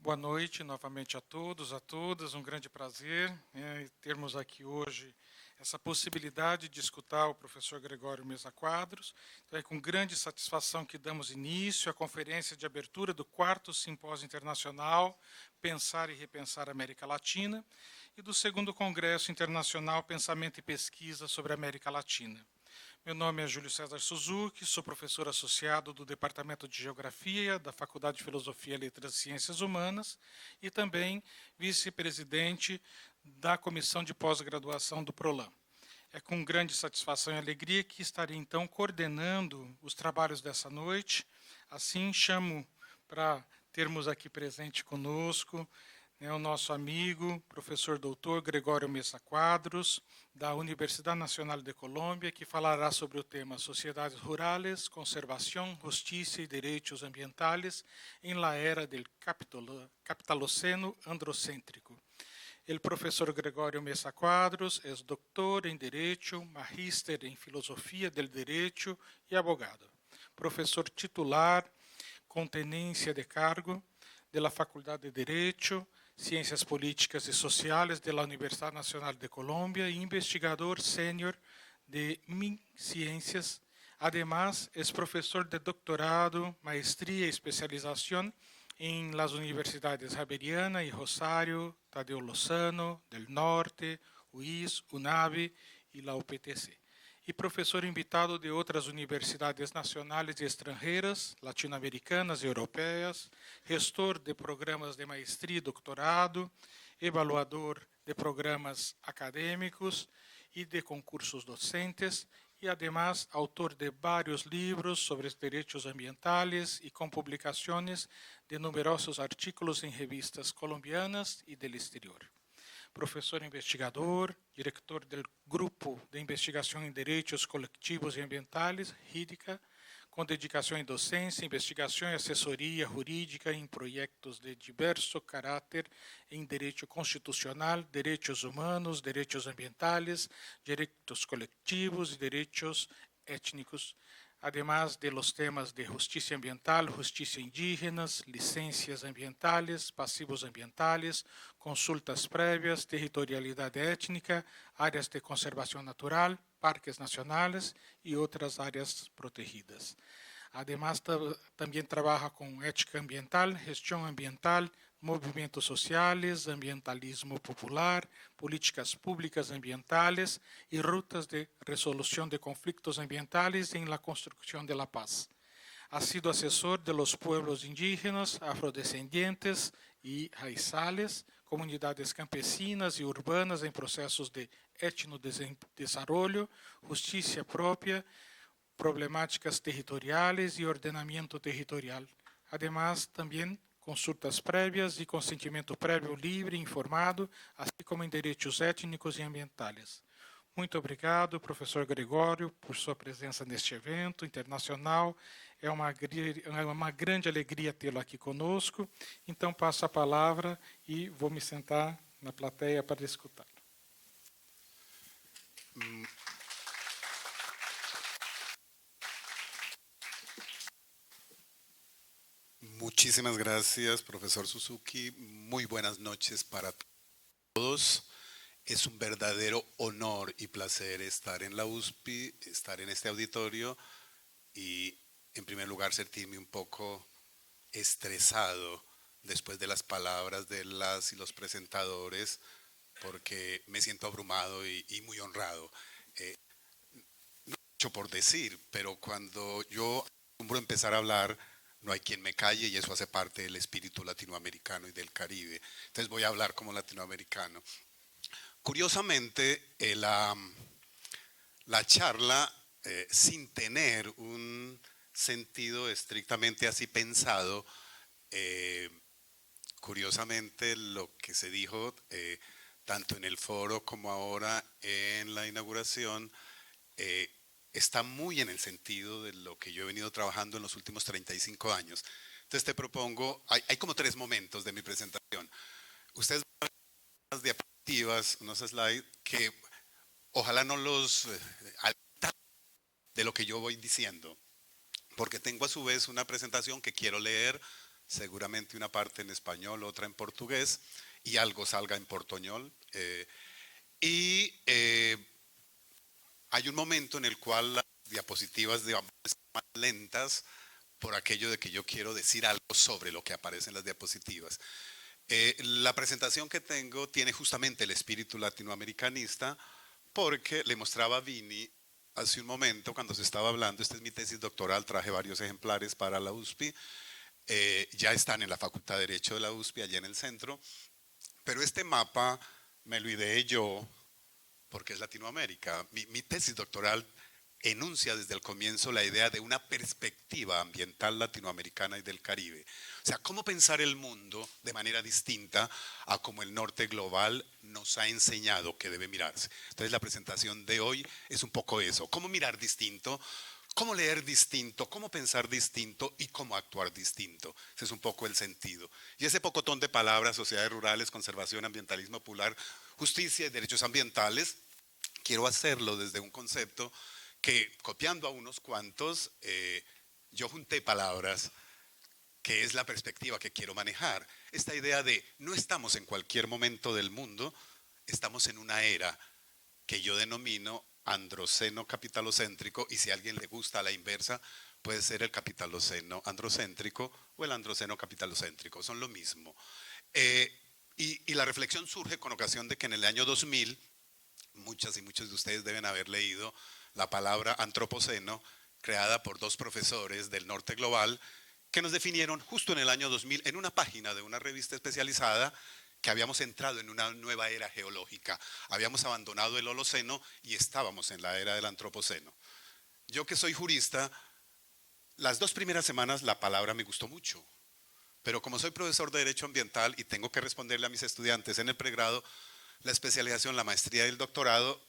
Boa noite novamente a todos, a todas. Um grande prazer termos aqui hoje essa possibilidade de escutar o professor Gregório Mesa Quadros. Então, é com grande satisfação que damos início à conferência de abertura do 4º Simpósio Internacional Pensar e Repensar a América Latina e do 2º Congresso Internacional Pensamento e Pesquisa sobre a América Latina. Meu nome é Júlio César Suzuki, sou professor associado do Departamento de Geografia da Faculdade de Filosofia, Letras e Ciências Humanas e também vice-presidente da Comissão de Pós-Graduação do PROLAN. É com grande satisfação e alegria que estarei, então, coordenando os trabalhos dessa noite. Assim, chamo para termos aqui presente conosco o nosso amigo, professor doutor Gregório Mesa Quadros, da Universidade Nacional de Colômbia, que falará sobre o tema Sociedades Rurales, Conservação, Justiça e Direitos Ambientales em la era del capitaloceno androcêntrico. O professor Gregório Mesa Quadros é doutor em Direito, magíster em Filosofia del Direito e abogado. Professor titular com tenência de cargo da Faculdade de Direito, Ciências Políticas e Sociales de la Universidad Nacional de Colombia e investigador sênior de MinCiencias. Además, es profesor de doctorado, maestría y especialización en las universidades Javeriana y Rosario, Tadeo Lozano, del Norte, UIS, UNAVI y la UPTC. E professor invitado de outras universidades nacionais e estrangeiras, latino-americanas e europeias, gestor de programas de maestria e doutorado, evaluador de programas acadêmicos e de concursos docentes, e, además, autor de vários livros sobre os direitos ambientais e com publicações de numerosos artículos em revistas colombianas e do exterior. Professor investigador, diretor do Grupo de Investigação em Direitos Coletivos e Ambientais, RIDICA, com dedicação em docência, investigação e assessoria jurídica em projetos de diverso caráter em direito constitucional, direitos humanos, direitos ambientais, direitos coletivos e direitos étnicos, además de los temas de justicia ambiental, justicia indígenas, licencias ambientales, pasivos ambientales, consultas prévias, territorialidade étnica, áreas de conservação natural, parques nacionais e outras áreas protegidas. Además, também trabalha com ética ambiental, gestão ambiental, movimentos sociais, ambientalismo popular, políticas públicas ambientales e rutas de resolução de conflitos ambientales em la construcción de la paz. Ha sido asesor de los pueblos indígenas, afrodescendientes y raizales, comunidades campesinas y urbanas en procesos de etnodesarrollo, justicia propia, problemáticas territoriales y ordenamiento territorial. Además, también consultas prévias e consentimento prévio livre e informado, assim como em direitos étnicos e ambientais. Muito obrigado, professor Gregório, por sua presença neste evento internacional. É uma grande alegria tê-lo aqui conosco. Então, passo a palavra e vou me sentar na plateia para escutá-lo. Muchísimas gracias, profesor Suzuki. Muy buenas noches para todos. Es un verdadero honor y placer estar en la USPI, estar en este auditorio y, en primer lugar, sentirme un poco estresado después de las palabras de las y los presentadores, porque me siento abrumado y muy honrado. No mucho por decir, pero cuando yo acostumbro a empezar a hablar, no hay quien me calle y eso hace parte del espíritu latinoamericano y del Caribe. Entonces voy a hablar como latinoamericano. Curiosamente, la charla, sin tener un sentido estrictamente así pensado, curiosamente lo que se dijo, tanto en el foro como ahora en la inauguración, está muy en el sentido de lo que yo he venido trabajando en los últimos 35 años. Entonces te propongo, hay como 3 momentos de mi presentación. Ustedes van a ver unas diapositivas, unos slides que ojalá no los de lo que yo voy diciendo, porque tengo a su vez una presentación que quiero leer seguramente una parte en español, otra en portugués, y algo salga en portoñol. Hay un momento en el cual las diapositivas, digamos, están más lentas por aquello de que yo quiero decir algo sobre lo que aparece en las diapositivas. La presentación que tengo tiene justamente el espíritu latinoamericanista, porque le mostraba a Vini hace un momento cuando se estaba hablando, esta es mi tesis doctoral, traje varios ejemplares para la USPI, ya están en la Facultad de Derecho de la USPI, allá en el centro, pero este mapa me lo ideé yo porque es Latinoamérica. Mi tesis doctoral enuncia desde el comienzo la idea de una perspectiva ambiental latinoamericana y del Caribe. O sea, cómo pensar el mundo de manera distinta a como el norte global nos ha enseñado que debe mirarse. Entonces la presentación de hoy es un poco eso, cómo mirar distinto, cómo leer distinto, cómo pensar distinto y cómo actuar distinto. Ese es un poco el sentido. Y ese pocotón de palabras, sociedades rurales, conservación, ambientalismo popular, justicia y derechos ambientales, quiero hacerlo desde un concepto que, copiando a unos cuantos, yo junté palabras que es la perspectiva que quiero manejar. Esta idea de no estamos en cualquier momento del mundo, estamos en una era que yo denomino androceno capitalocéntrico, y si a alguien le gusta a la inversa, puede ser el capitaloceno androcéntrico o el androceno capitalocéntrico, son lo mismo. Y la reflexión surge con ocasión de que en el año 2000, muchas y muchos de ustedes deben haber leído la palabra antropoceno, creada por dos profesores del norte global, que nos definieron justo en el año 2000 en una página de una revista especializada, que habíamos entrado en una nueva era geológica. Habíamos abandonado el Holoceno y estábamos en la era del Antropoceno. Yo, que soy jurista, las 2 primeras semanas la palabra me gustó mucho, pero como soy profesor de Derecho Ambiental y tengo que responderle a mis estudiantes en el pregrado, la especialización, la maestría y el doctorado,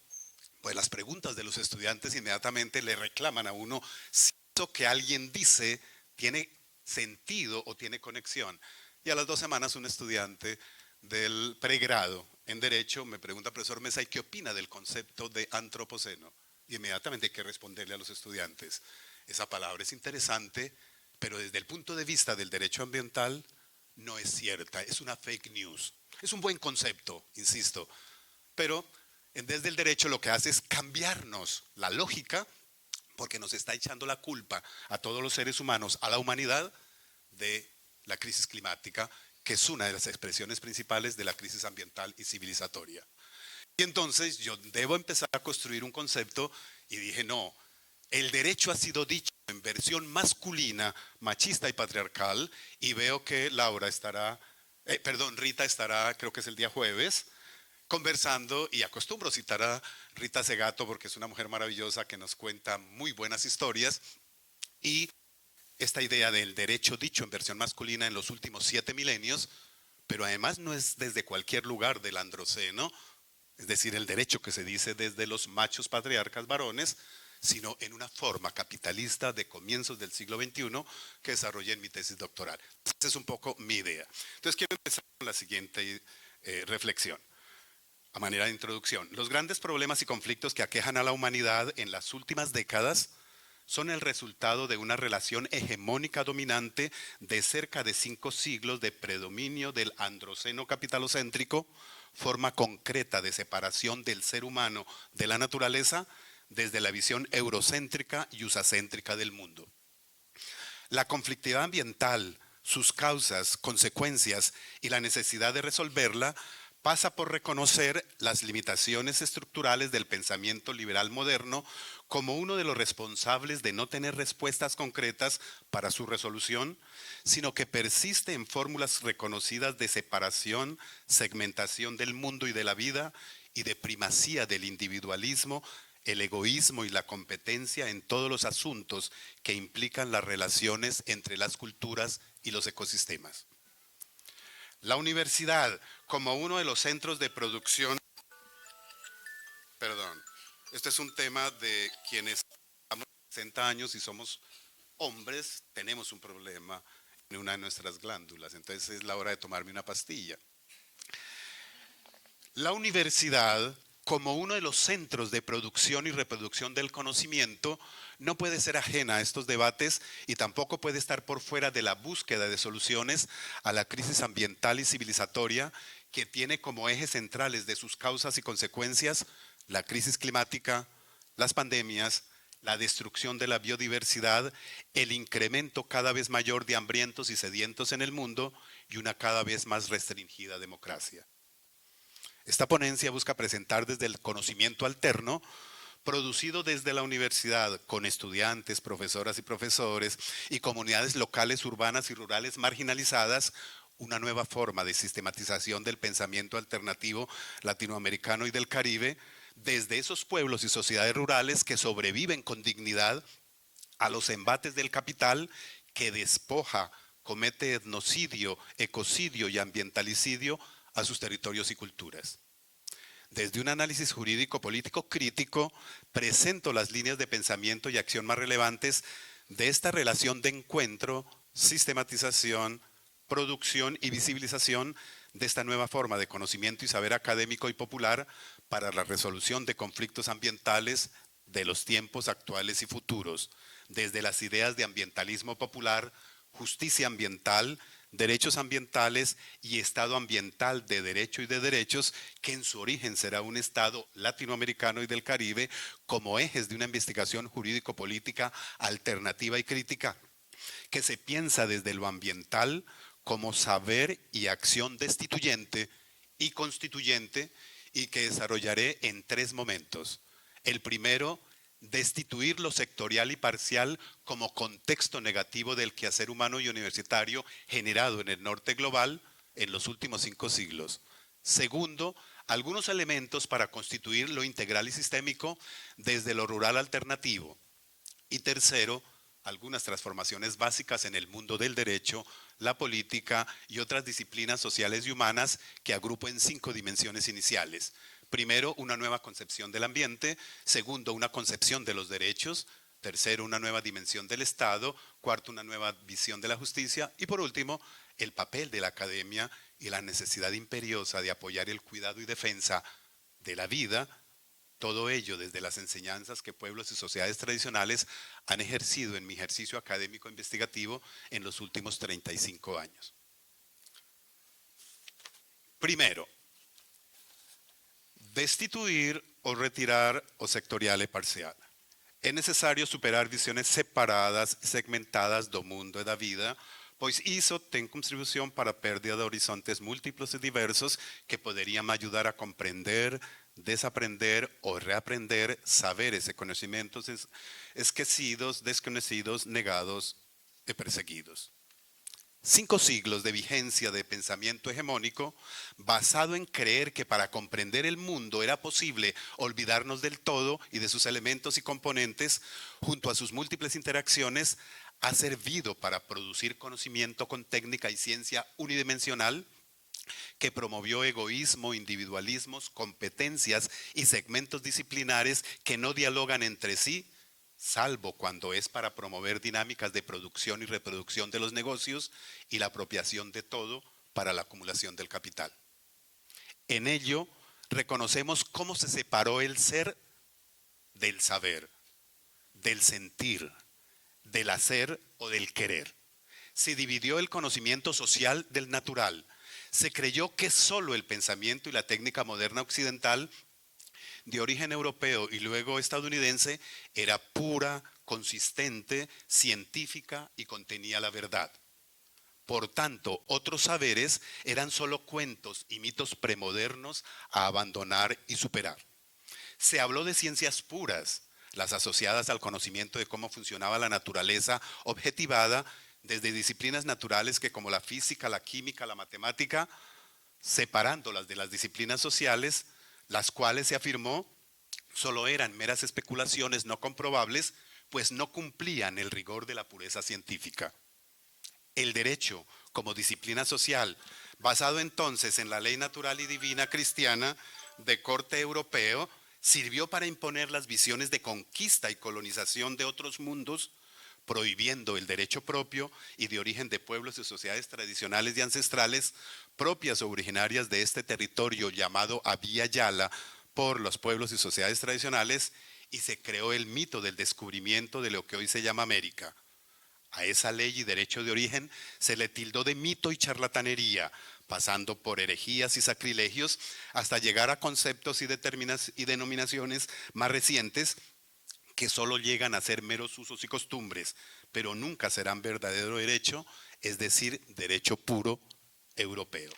pues las preguntas de los estudiantes inmediatamente le reclaman a uno si eso que alguien dice tiene sentido o tiene conexión. Y a las 2 semanas un estudiante del pregrado en Derecho me pregunta, profesor Mesa, ¿y qué opina del concepto de antropoceno? Y inmediatamente hay que responderle a los estudiantes, esa palabra es interesante, pero desde el punto de vista del derecho ambiental no es cierta, es una fake news. Es un buen concepto, insisto, pero desde el derecho lo que hace es cambiarnos la lógica, porque nos está echando la culpa a todos los seres humanos, a la humanidad, de la crisis climática, que es una de las expresiones principales de la crisis ambiental y civilizatoria. Y entonces yo debo empezar a construir un concepto y dije, no, el derecho ha sido dicho en versión masculina, machista y patriarcal, y veo que Rita estará, creo que es el día jueves, conversando, y acostumbro citar a Rita Segato porque es una mujer maravillosa que nos cuenta muy buenas historias, y esta idea del derecho dicho en versión masculina en los últimos 7 milenios, pero además no es desde cualquier lugar del androceno, es decir, el derecho que se dice desde los machos patriarcas varones, sino en una forma capitalista de comienzos del siglo XXI que desarrollé en mi tesis doctoral. Esa es un poco mi idea. Entonces quiero empezar con la siguiente reflexión. A manera de introducción, los grandes problemas y conflictos que aquejan a la humanidad en las últimas décadas son el resultado de una relación hegemónica dominante de cerca de 5 siglos de predominio del androceno capitalocéntrico, forma concreta de separación del ser humano de la naturaleza desde la visión eurocéntrica y usacéntrica del mundo. La conflictividad ambiental, sus causas, consecuencias y la necesidad de resolverla pasa por reconocer las limitaciones estructurales del pensamiento liberal moderno como uno de los responsables de no tener respuestas concretas para su resolución, sino que persiste en fórmulas reconocidas de separación, segmentación del mundo y de la vida, y de primacía del individualismo, el egoísmo y la competencia en todos los asuntos que implican las relaciones entre las culturas y los ecosistemas. La universidad, como uno de los centros de producción, este es un tema de quienes estamos 60 años y somos hombres, tenemos un problema en una de nuestras glándulas, entonces es la hora de tomarme una pastilla. La universidad, como uno de los centros de producción y reproducción del conocimiento, no puede ser ajena a estos debates y tampoco puede estar por fuera de la búsqueda de soluciones a la crisis ambiental y civilizatoria que tiene como ejes centrales de sus causas y consecuencias la crisis climática, las pandemias, la destrucción de la biodiversidad, el incremento cada vez mayor de hambrientos y sedientos en el mundo y una cada vez más restringida democracia. Esta ponencia busca presentar desde el conocimiento alterno, producido desde la universidad con estudiantes, profesoras y profesores y comunidades locales, urbanas y rurales marginalizadas, una nueva forma de sistematización del pensamiento alternativo latinoamericano y del Caribe, desde esos pueblos y sociedades rurales que sobreviven con dignidad a los embates del capital que despoja, comete etnocidio, ecocidio y ambientalicidio a sus territorios y culturas. Desde un análisis jurídico-político crítico, presento las líneas de pensamiento y acción más relevantes de esta relación de encuentro, sistematización, producción y visibilización de esta nueva forma de conocimiento y saber académico y popular para la resolución de conflictos ambientales de los tiempos actuales y futuros, desde las ideas de ambientalismo popular, justicia ambiental, derechos ambientales y Estado ambiental de derecho y de derechos, que en su origen será un Estado latinoamericano y del Caribe, como ejes de una investigación jurídico-política alternativa y crítica, que se piensa desde lo ambiental como saber y acción destituyente y constituyente, y que desarrollaré en 3 momentos. El primero, destituir lo sectorial y parcial como contexto negativo del quehacer humano y universitario generado en el norte global en los últimos 5 siglos. Segundo, algunos elementos para constituir lo integral y sistémico desde lo rural alternativo. Y tercero, algunas transformaciones básicas en el mundo del derecho, la política y otras disciplinas sociales y humanas que agrupo en 5 dimensiones iniciales. Primero, una nueva concepción del ambiente. Segundo, una concepción de los derechos. Tercero, una nueva dimensión del Estado. Cuarto, una nueva visión de la justicia. Y por último, el papel de la academia y la necesidad imperiosa de apoyar el cuidado y defensa de la vida. Todo ello desde las enseñanzas que pueblos y sociedades tradicionales han ejercido en mi ejercicio académico investigativo en los últimos 35 años. Primero, destituir o retirar o sectorial e parcial. É necessário superar visões separadas e segmentadas do mundo e da vida, pois isso tem contribuição para a perda de horizontes múltiplos e diversos que poderiam ajudar a compreender, desaprender ou reaprender saberes e conhecimentos esquecidos, desconhecidos, negados e perseguidos. 5 siglos de vigencia de pensamiento hegemónico basado en creer que para comprender el mundo era posible olvidarnos del todo y de sus elementos y componentes junto a sus múltiples interacciones, ha servido para producir conocimiento con técnica y ciencia unidimensional que promovió egoísmo, individualismos, competencias y segmentos disciplinares que no dialogan entre sí, salvo cuando es para promover dinámicas de producción y reproducción de los negocios y la apropiación de todo para la acumulación del capital. En ello, reconocemos cómo se separó el ser del saber, del sentir, del hacer o del querer. Se dividió el conocimiento social del natural. Se creyó que solo el pensamiento y la técnica moderna occidental de origen europeo y luego estadounidense era pura, consistente, científica y contenía la verdad. Por tanto, otros saberes eran solo cuentos y mitos premodernos a abandonar y superar. Se habló de ciencias puras, las asociadas al conocimiento de cómo funcionaba la naturaleza objetivada desde disciplinas naturales que como la física, la química, la matemática, separándolas de las disciplinas sociales, las cuales se afirmó solo eran meras especulaciones no comprobables, pues no cumplían el rigor de la pureza científica. El derecho, como disciplina social, basado entonces en la ley natural y divina cristiana de corte europeo, sirvió para imponer las visiones de conquista y colonización de otros mundos, prohibiendo el derecho propio y de origen de pueblos y sociedades tradicionales y ancestrales propias o originarias de este territorio llamado Abya Yala, por los pueblos y sociedades tradicionales y se creó el mito del descubrimiento de lo que hoy se llama América. A esa ley y derecho de origen se le tildó de mito y charlatanería, pasando por herejías y sacrilegios hasta llegar a conceptos y denominaciones más recientes que solo llegan a ser meros usos y costumbres, pero nunca serán verdadero derecho, es decir, derecho puro europeo.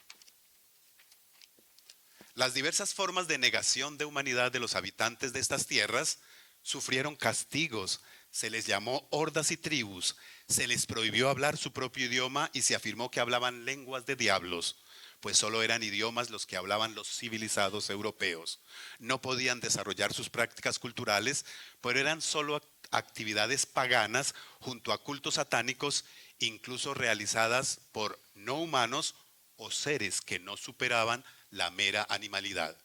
Las diversas formas de negación de humanidad de los habitantes de estas tierras sufrieron castigos, se les llamó hordas y tribus, se les prohibió hablar su propio idioma y se afirmó que hablaban lenguas de diablos, pues solo eran idiomas los que hablaban los civilizados europeos. No podían desarrollar sus prácticas culturales, pero eran solo actividades paganas junto a cultos satánicos, incluso realizadas por no humanos o seres que no superaban la mera animalidad.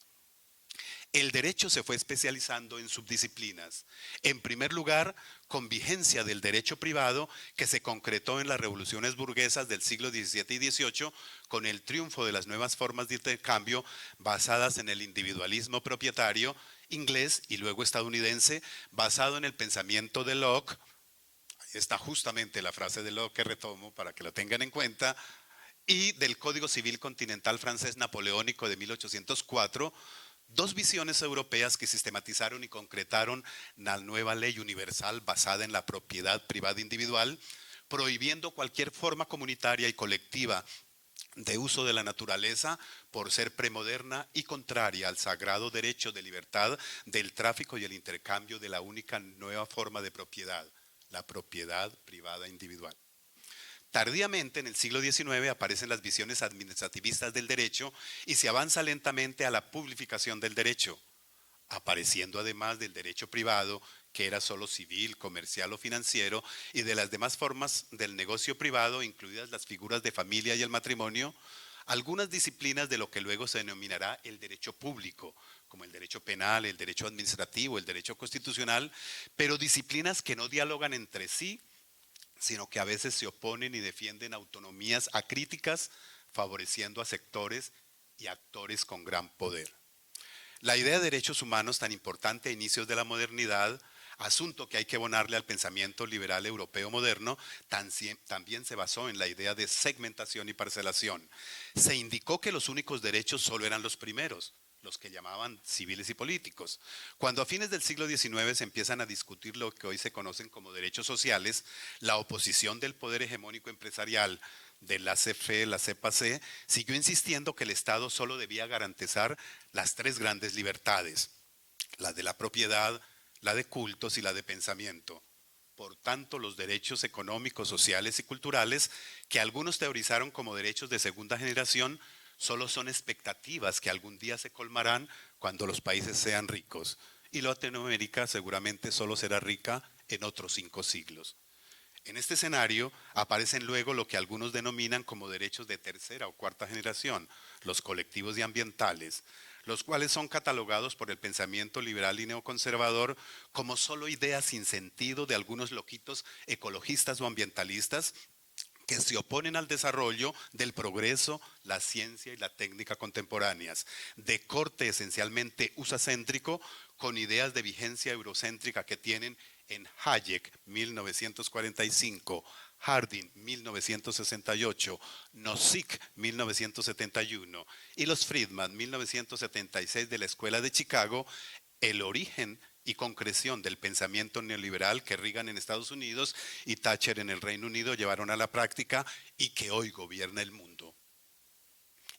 El derecho se fue especializando en subdisciplinas. En primer lugar, con vigencia del derecho privado que se concretó en las revoluciones burguesas del siglo XVII y XVIII con el triunfo de las nuevas formas de intercambio basadas en el individualismo propietario inglés y luego estadounidense, basado en el pensamiento de Locke. Ahí está justamente la frase de Locke que retomo para que lo tengan en cuenta, y del Código Civil Continental francés napoleónico de 1804, dos visiones europeas que sistematizaron y concretaron la nueva ley universal basada en la propiedad privada individual, prohibiendo cualquier forma comunitaria y colectiva de uso de la naturaleza por ser premoderna y contraria al sagrado derecho de libertad del tráfico y el intercambio de la única nueva forma de propiedad, la propiedad privada individual. Tardíamente, en el siglo XIX, aparecen las visiones administrativistas del derecho y se avanza lentamente a la publificación del derecho, apareciendo además del derecho privado, que era solo civil, comercial o financiero, y de las demás formas del negocio privado, incluidas las figuras de familia y el matrimonio, algunas disciplinas de lo que luego se denominará el derecho público, como el derecho penal, el derecho administrativo, el derecho constitucional, pero disciplinas que no dialogan entre sí, sino que a veces se oponen y defienden autonomías acríticas, favoreciendo a sectores y actores con gran poder. La idea de derechos humanos, tan importante a inicios de la modernidad, asunto que hay que abonarle al pensamiento liberal europeo moderno, también se basó en la idea de segmentación y parcelación. Se indicó que los únicos derechos solo eran los primeros, los que llamaban civiles y políticos. Cuando a fines del siglo XIX se empiezan a discutir lo que hoy se conocen como derechos sociales, la oposición del poder hegemónico empresarial de la CFE, la CEPAC, siguió insistiendo que el Estado solo debía garantizar las tres grandes libertades, la de la propiedad, la de cultos y la de pensamiento. Por tanto, los derechos económicos, sociales y culturales, que algunos teorizaron como derechos de segunda generación, solo son expectativas que algún día se colmarán cuando los países sean ricos. Y Latinoamérica seguramente solo será rica en otros 5 siglos. En este escenario aparecen luego lo que algunos denominan como derechos de tercera o cuarta generación, los colectivos y ambientales, los cuales son catalogados por el pensamiento liberal y neoconservador como solo ideas sin sentido de algunos loquitos ecologistas o ambientalistas que se oponen al desarrollo del progreso, la ciencia y la técnica contemporáneas, de corte esencialmente usacéntrico, con ideas de vigencia eurocéntrica que tienen en Hayek, 1945, Harding, 1968, Nozick, 1971, y los Friedman, 1976, de la Escuela de Chicago, el origen y concreción del pensamiento neoliberal que Reagan en Estados Unidos y Thatcher en el Reino Unido llevaron a la práctica y que hoy gobierna el mundo.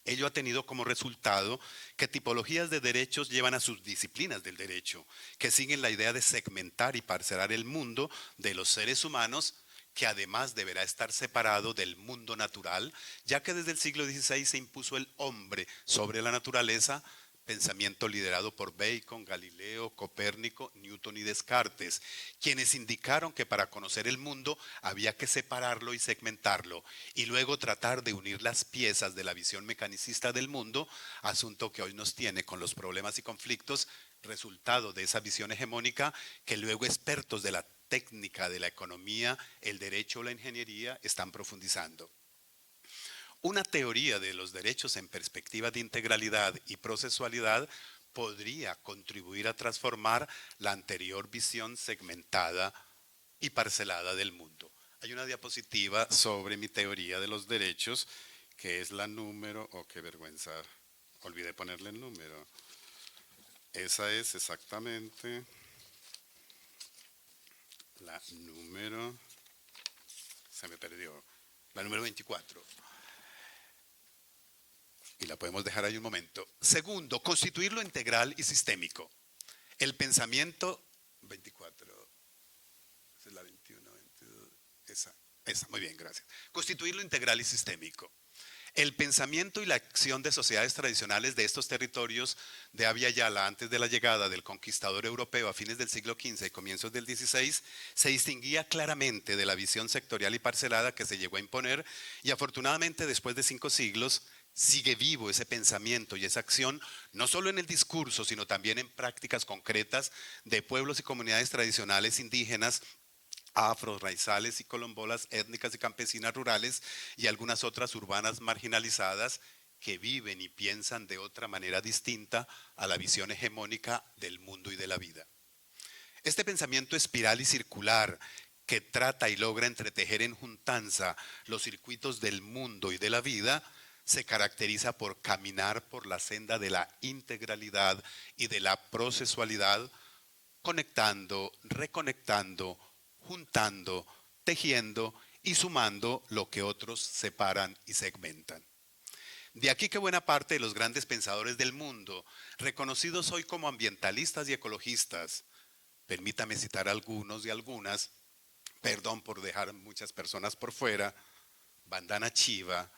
Ello ha tenido como resultado que tipologías de derechos llevan a sus disciplinas del derecho, que siguen la idea de segmentar y parcelar el mundo de los seres humanos, que además deberá estar separado del mundo natural, ya que desde el siglo XVI se impuso el hombre sobre la naturaleza, pensamiento liderado por Bacon, Galileo, Copérnico, Newton y Descartes, quienes indicaron que para conocer el mundo había que separarlo y segmentarlo, y luego tratar de unir las piezas de la visión mecanicista del mundo, asunto que hoy nos tiene con los problemas y conflictos, resultado de esa visión hegemónica que luego expertos de la técnica, de la economía, el derecho o la ingeniería están profundizando. Una teoría de los derechos en perspectiva de integralidad y procesualidad podría contribuir a transformar la anterior visión segmentada y parcelada del mundo. Hay una diapositiva sobre mi teoría de los derechos, que es la número, oh, qué vergüenza, olvidé ponerle el número. Esa es exactamente la número, se me perdió, la número 24. Y la podemos dejar ahí un momento. Segundo, constituirlo integral y sistémico. El pensamiento, 24, esa es la 21, 22, esa, muy bien, gracias. Constituirlo integral y sistémico. El pensamiento y la acción de sociedades tradicionales de estos territorios de Abya Yala antes de la llegada del conquistador europeo a fines del siglo XV y comienzos del XVI se distinguía claramente de la visión sectorial y parcelada que se llegó a imponer, y afortunadamente después de 5 siglos sigue vivo ese pensamiento y esa acción, no solo en el discurso, sino también en prácticas concretas de pueblos y comunidades tradicionales indígenas, afros, raizales y colombolas étnicas y campesinas rurales y algunas otras urbanas marginalizadas que viven y piensan de otra manera distinta a la visión hegemónica del mundo y de la vida. Este pensamiento espiral y circular que trata y logra entretejer en juntanza los circuitos del mundo y de la vida se caracteriza por caminar por la senda de la integralidad y de la procesualidad, conectando, reconectando, juntando, tejiendo y sumando lo que otros separan y segmentan. De aquí que buena parte de los grandes pensadores del mundo, reconocidos hoy como ambientalistas y ecologistas, permítame citar algunos y algunas, perdón por dejar muchas personas por fuera, Vandana Shiva,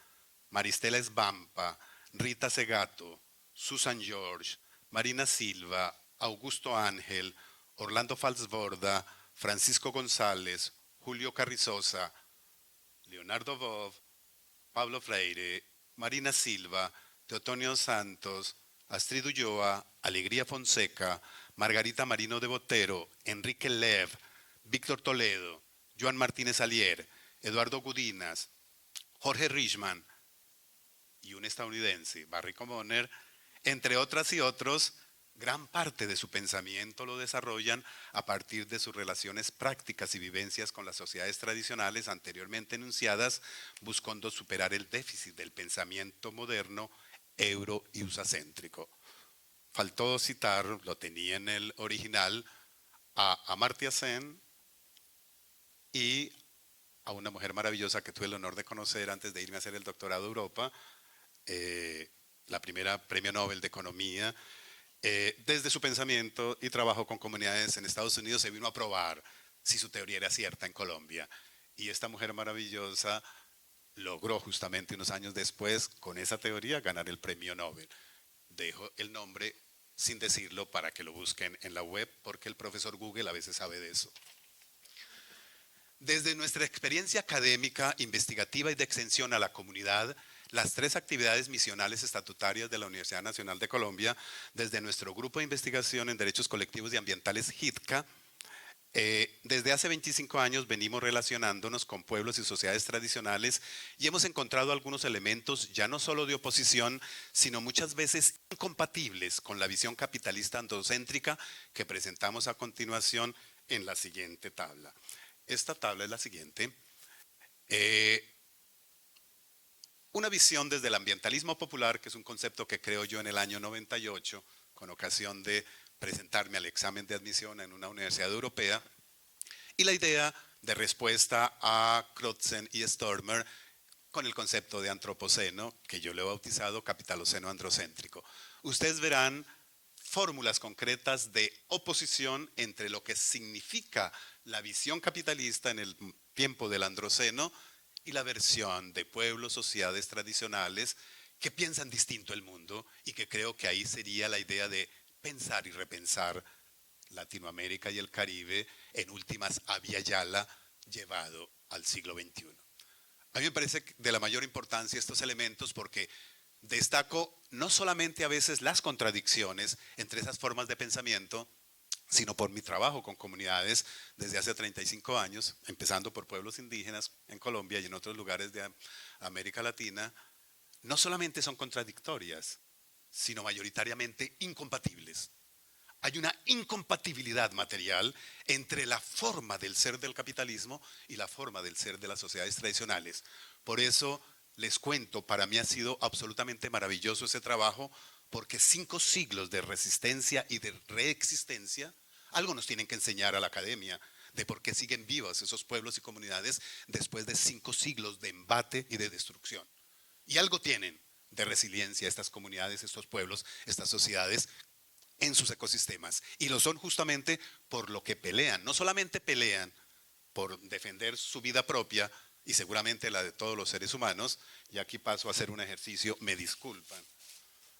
Maristela Esbampa, Rita Segato, Susan George, Marina Silva, Augusto Ángel, Orlando Falsborda, Francisco González, Julio Carrizosa, Leonardo Boff, Pablo Freire, Marina Silva, Teotonio Santos, Astrid Ulloa, Alegría Fonseca, Margarita Marino de Botero, Enrique Lev, Víctor Toledo, Joan Martínez Alier, Eduardo Gudinas, Jorge Richman y un estadounidense, Barry Commoner, entre otras y otros, gran parte de su pensamiento lo desarrollan a partir de sus relaciones prácticas y vivencias con las sociedades tradicionales anteriormente enunciadas, buscando superar el déficit del pensamiento moderno euro y usacéntrico. Faltó citar, lo tenía en el original, a Amartya Sen y a una mujer maravillosa que tuve el honor de conocer antes de irme a hacer el doctorado a Europa, la primera premio Nobel de Economía. Desde su pensamiento y trabajo con comunidades en Estados Unidos se vino a probar si su teoría era cierta en Colombia. Y esta mujer maravillosa logró justamente unos años después, con esa teoría, ganar el premio Nobel. Dejo el nombre sin decirlo para que lo busquen en la web, porque el profesor Google a veces sabe de eso. Desde nuestra experiencia académica, investigativa y de extensión a la comunidad, las 3 actividades misionales estatutarias de la Universidad Nacional de Colombia, desde nuestro grupo de investigación en derechos colectivos y ambientales HIDCA, desde hace 25 años venimos relacionándonos con pueblos y sociedades tradicionales y hemos encontrado algunos elementos ya no solo de oposición, sino muchas veces incompatibles con la visión capitalista androcéntrica que presentamos a continuación en la siguiente tabla. Esta tabla es la siguiente. Una visión desde el ambientalismo popular, que es un concepto que creo yo en el año 98, con ocasión de presentarme al examen de admisión en una universidad europea, y la idea de respuesta a Crutzen y Stormer con el concepto de antropoceno, que yo le he bautizado capitaloceno androcéntrico. Ustedes verán fórmulas concretas de oposición entre lo que significa la visión capitalista en el tiempo del androceno y la versión de pueblos, sociedades tradicionales que piensan distinto el mundo, y que creo que ahí sería la idea de pensar y repensar Latinoamérica y el Caribe, en últimas Abya Yala, llevado al siglo XXI. A mí me parece de la mayor importancia estos elementos porque destaco no solamente a veces las contradicciones entre esas formas de pensamiento, sino por mi trabajo con comunidades desde hace 35 años, empezando por pueblos indígenas en Colombia y en otros lugares de América Latina. No solamente son contradictorias, sino mayoritariamente incompatibles. Hay una incompatibilidad material entre la forma del ser del capitalismo y la forma del ser de las sociedades tradicionales. Por eso les cuento, para mí ha sido absolutamente maravilloso ese trabajo, porque 5 siglos de resistencia y de reexistencia, algo nos tienen que enseñar a la academia de por qué siguen vivos esos pueblos y comunidades después de 5 siglos de embate y de destrucción. Y algo tienen de resiliencia estas comunidades, estos pueblos, estas sociedades en sus ecosistemas. Y lo son justamente por lo que pelean. No solamente pelean por defender su vida propia y seguramente la de todos los seres humanos, y aquí paso a hacer un ejercicio, me disculpan.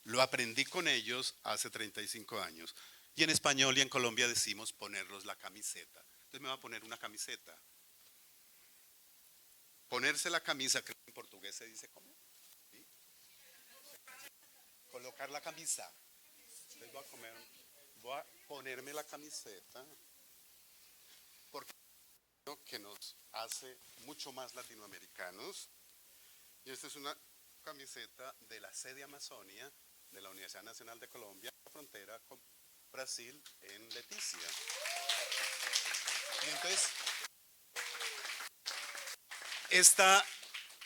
Lo aprendí con ellos hace 35 años. Y en español y en Colombia decimos ponerlos la camiseta. Entonces me voy a poner una camiseta. Ponerse la camisa, creo que en portugués se dice ¿cómo? ¿Sí? Colocar la camisa. Entonces voy a ponerme la camiseta porque creo que nos hace mucho más latinoamericanos. Y esta es una camiseta de la sede Amazonia de la Universidad Nacional de Colombia, la frontera con Brasil en Leticia. Y entonces,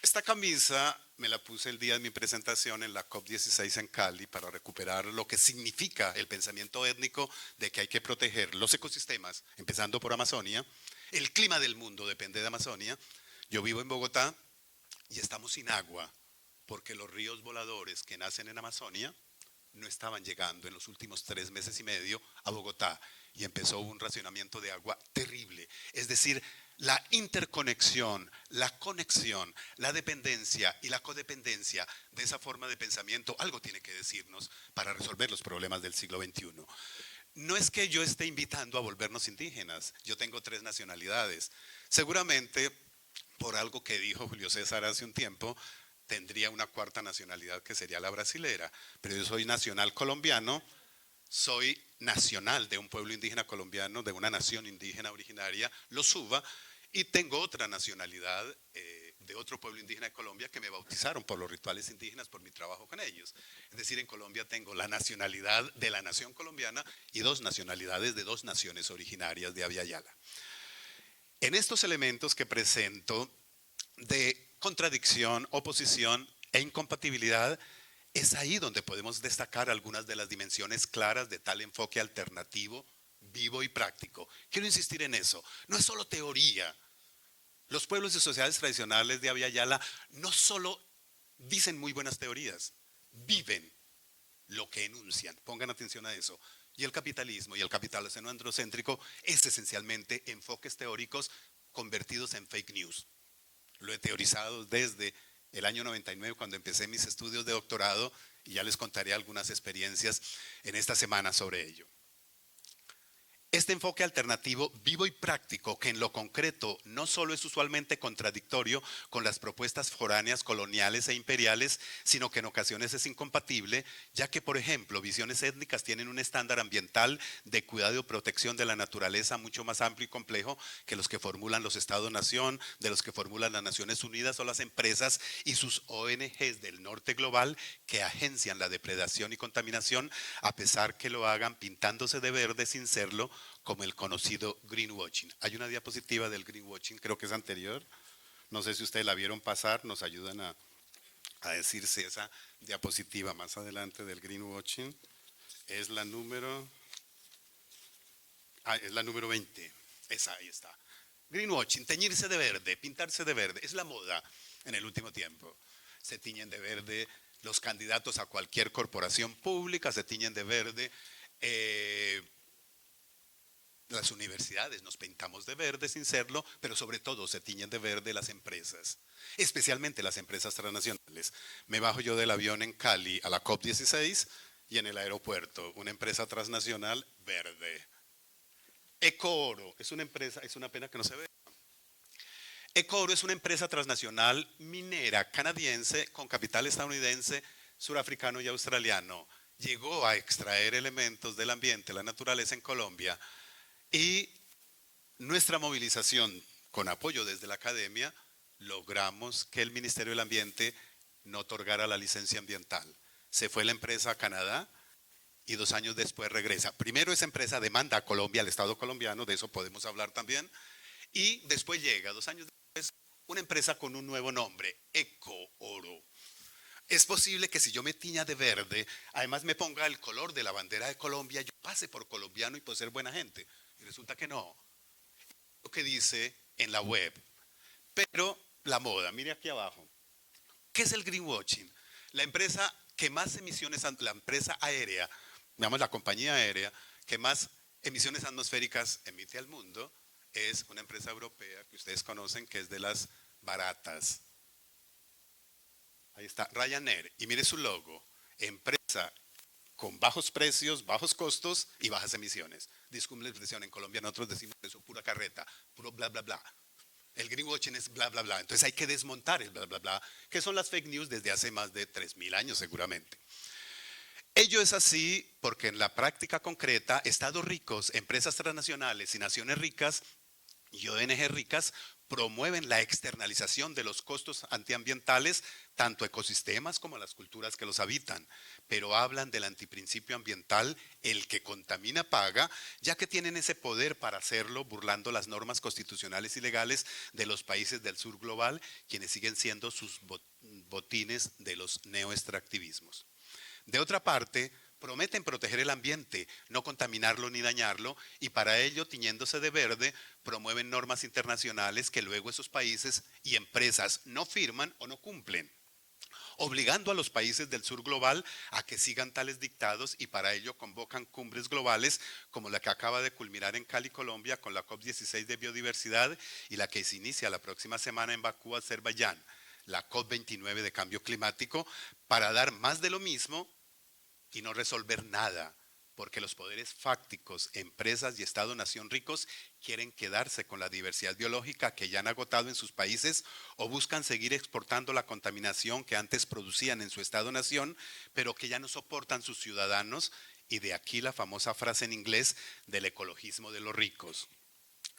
esta camisa me la puse el día de mi presentación en la COP16 en Cali para recuperar lo que significa el pensamiento étnico de que hay que proteger los ecosistemas, empezando por Amazonia. El clima del mundo depende de Amazonia. Yo vivo en Bogotá y estamos sin agua porque los ríos voladores que nacen en Amazonia no estaban llegando en los últimos 3 meses y medio a Bogotá y empezó un racionamiento de agua terrible. Es decir, la interconexión, la conexión, la dependencia y la codependencia de esa forma de pensamiento, algo tiene que decirnos para resolver los problemas del siglo XXI. No es que yo esté invitando a volvernos indígenas, yo tengo 3 nacionalidades. Seguramente, por algo que dijo Julio César hace un tiempo, tendría una 4ª nacionalidad que sería la brasilera, pero yo soy nacional colombiano, soy nacional de un pueblo indígena colombiano, de una nación indígena originaria, los Suba, y tengo otra nacionalidad de otro pueblo indígena de Colombia que me bautizaron por los rituales indígenas por mi trabajo con ellos. Es decir, en Colombia tengo la nacionalidad de la nación colombiana y 2 nacionalidades de 2 naciones originarias de Abya Yala. En estos elementos que presento de contradicción, oposición e incompatibilidad, es ahí donde podemos destacar algunas de las dimensiones claras de tal enfoque alternativo, vivo y práctico. Quiero insistir en eso, no es solo teoría. Los pueblos y sociedades tradicionales de Abya Yala no solo dicen muy buenas teorías, viven lo que enuncian, pongan atención a eso. Y el capitalismo y el capitalismo androcéntrico es esencialmente enfoques teóricos convertidos en fake news. Lo he teorizado desde el año 99 cuando empecé mis estudios de doctorado y ya les contaré algunas experiencias en esta semana sobre ello. Este enfoque alternativo, vivo y práctico, que en lo concreto no solo es usualmente contradictorio con las propuestas foráneas, coloniales e imperiales, sino que en ocasiones es incompatible, ya que, por ejemplo, visiones étnicas tienen un estándar ambiental de cuidado y protección de la naturaleza mucho más amplio y complejo que los que formulan los Estados-nación, de los que formulan las Naciones Unidas o las empresas y sus ONGs del norte global que agencian la depredación y contaminación, a pesar que lo hagan pintándose de verde sin serlo, como el conocido greenwashing. Hay una diapositiva del greenwashing, creo que es anterior, no sé si ustedes la vieron pasar, nos ayudan a decir si esa diapositiva más adelante del greenwashing es la número, es la número 20, esa, ahí está. Greenwashing, teñirse de verde, pintarse de verde, es la moda en el último tiempo. Se tiñen de verde los candidatos a cualquier corporación pública, se tiñen de verde. Las universidades nos pintamos de verde sin serlo, pero sobre todo se tiñen de verde las empresas, especialmente las empresas transnacionales. Me bajo yo del avión en Cali a la COP16 y en el aeropuerto una empresa transnacional verde. Ecooro es una empresa, es una pena que no se vea. Ecooro es una empresa transnacional minera canadiense con capital estadounidense, surafricano y australiano. Llegó a extraer elementos del ambiente, la naturaleza en Colombia. Y nuestra movilización, con apoyo desde la academia, logramos que el Ministerio del Ambiente no otorgara la licencia ambiental. se fue la empresa a Canadá y 2 años después regresa. Primero esa empresa demanda a Colombia, al Estado colombiano, de eso podemos hablar también, y después llega, 2 años después, una empresa con un nuevo nombre, Eco Oro. Es posible que si yo me tiña de verde, además me ponga el color de la bandera de Colombia, yo pase por colombiano y por ser buena gente. Y resulta que no. Lo que dice en la web. Pero la moda, mire aquí abajo. ¿Qué es el greenwashing? La empresa que más emisiones, la empresa aérea, digamos la compañía aérea, que más emisiones atmosféricas emite al mundo, es una empresa europea que ustedes conocen, que es de las baratas. Ahí está, Ryanair. Y mire su logo, empresa con bajos precios, bajos costos y bajas emisiones. Disculpen la expresión, en Colombia nosotros decimos eso, pura carreta, puro bla, bla, bla. El greenwashing es bla, bla, bla. Entonces hay que desmontar el bla, bla, bla, que son las fake news desde hace más de 3.000 años seguramente. Ello es así porque en la práctica concreta, estados ricos, empresas transnacionales y naciones ricas y ONG ricas promueven la externalización de los costos antiambientales, tanto a ecosistemas como a las culturas que los habitan, pero hablan del antiprincipio ambiental, el que contamina paga, ya que tienen ese poder para hacerlo burlando las normas constitucionales y legales de los países del sur global, quienes siguen siendo sus botines de los neoextractivismos. De otra parte, prometen proteger el ambiente, no contaminarlo ni dañarlo, y para ello, tiñéndose de verde, promueven normas internacionales que luego esos países y empresas no firman o no cumplen, obligando a los países del sur global a que sigan tales dictados, y para ello convocan cumbres globales como la que acaba de culminar en Cali, Colombia, con la COP16 de biodiversidad, y la que se inicia la próxima semana en Bakú, Azerbaiyán, la COP29 de cambio climático, para dar más de lo mismo y no resolver nada, porque los poderes fácticos, empresas y Estado-nación ricos quieren quedarse con la diversidad biológica que ya han agotado en sus países, o buscan seguir exportando la contaminación que antes producían en su Estado-nación, pero que ya no soportan sus ciudadanos, y de aquí la famosa frase en inglés del ecologismo de los ricos.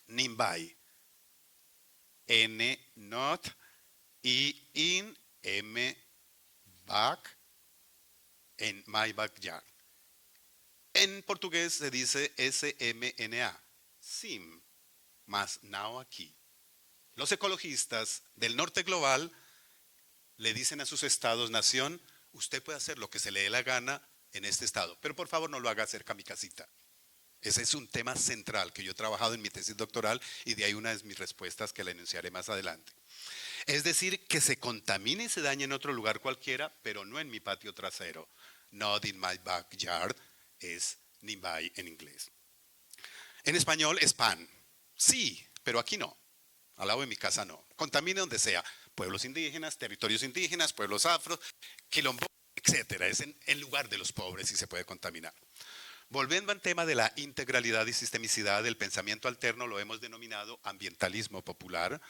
NIMBY, N not, I in, M back, en my backyard. En portugués se dice SMNA, SIM, más now aquí. Los ecologistas del norte global le dicen a sus estados-nación, usted puede hacer lo que se le dé la gana en este estado, pero por favor no lo haga cerca a mi casita. Ese es un tema central que yo he trabajado en mi tesis doctoral, y de ahí una de mis respuestas que la enunciaré más adelante. Es decir, que se contamine y se dañe en otro lugar cualquiera, pero no en mi patio trasero. Not in my backyard es NIMBY en inglés. En español es pan. Sí, pero aquí no. Al lado de mi casa no. Contamine donde sea. Pueblos indígenas, territorios indígenas, pueblos afro, quilombo, etcétera. Es en el lugar de los pobres y se puede contaminar. Volviendo al tema de la integralidad y sistemicidad del pensamiento alterno, lo hemos denominado ambientalismo popular,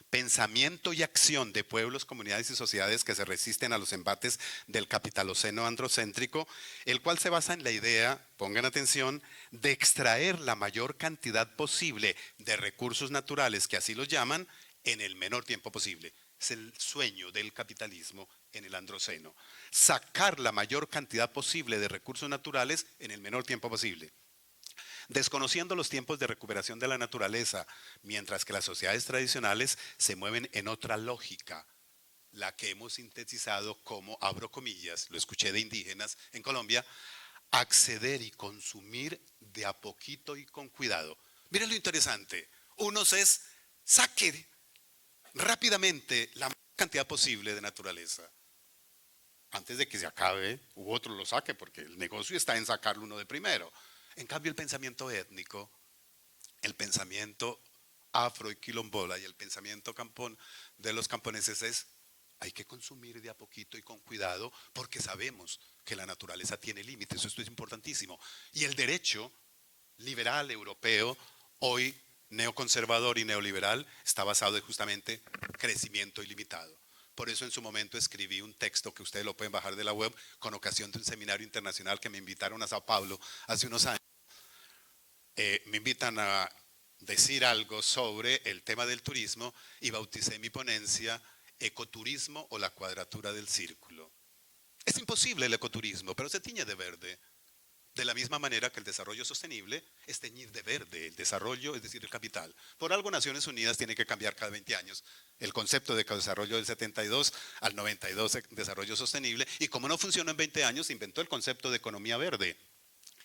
pensamiento y acción de pueblos, comunidades y sociedades que se resisten a los embates del capitaloceno androcéntrico, el cual se basa en la idea, pongan atención, de extraer la mayor cantidad posible de recursos naturales, que así los llaman, en el menor tiempo posible. Es el sueño del capitalismo en el androceno. Sacar la mayor cantidad posible de recursos naturales en el menor tiempo posible. Desconociendo los tiempos de recuperación de la naturaleza, mientras que las sociedades tradicionales se mueven en otra lógica, la que hemos sintetizado como, abro comillas, lo escuché de indígenas en Colombia, acceder y consumir de a poquito y con cuidado. Miren lo interesante, unos es saque rápidamente la mayor cantidad posible de naturaleza antes de que se acabe, u otro lo saque, porque el negocio está en sacarlo uno de primero. En cambio, el pensamiento étnico, el pensamiento afro y quilombola y el pensamiento de los camponeses es, hay que consumir de a poquito y con cuidado, porque sabemos que la naturaleza tiene límites. Esto es importantísimo. Y el derecho liberal europeo, hoy neoconservador y neoliberal, está basado en justamente crecimiento ilimitado. Por eso en su momento escribí un texto que ustedes lo pueden bajar de la web con ocasión de un seminario internacional que me invitaron a Sao Paulo hace unos años. Me invitan a decir algo sobre el tema del turismo y bauticé mi ponencia Ecoturismo o la cuadratura del círculo. Es imposible el ecoturismo, pero se tiñe de verde. De la misma manera que el desarrollo sostenible es teñir de verde el desarrollo, es decir, el capital. Por algo Naciones Unidas tiene que cambiar cada 20 años el concepto de desarrollo del 72 al 92, desarrollo sostenible, y como no funcionó en 20 años, inventó el concepto de economía verde,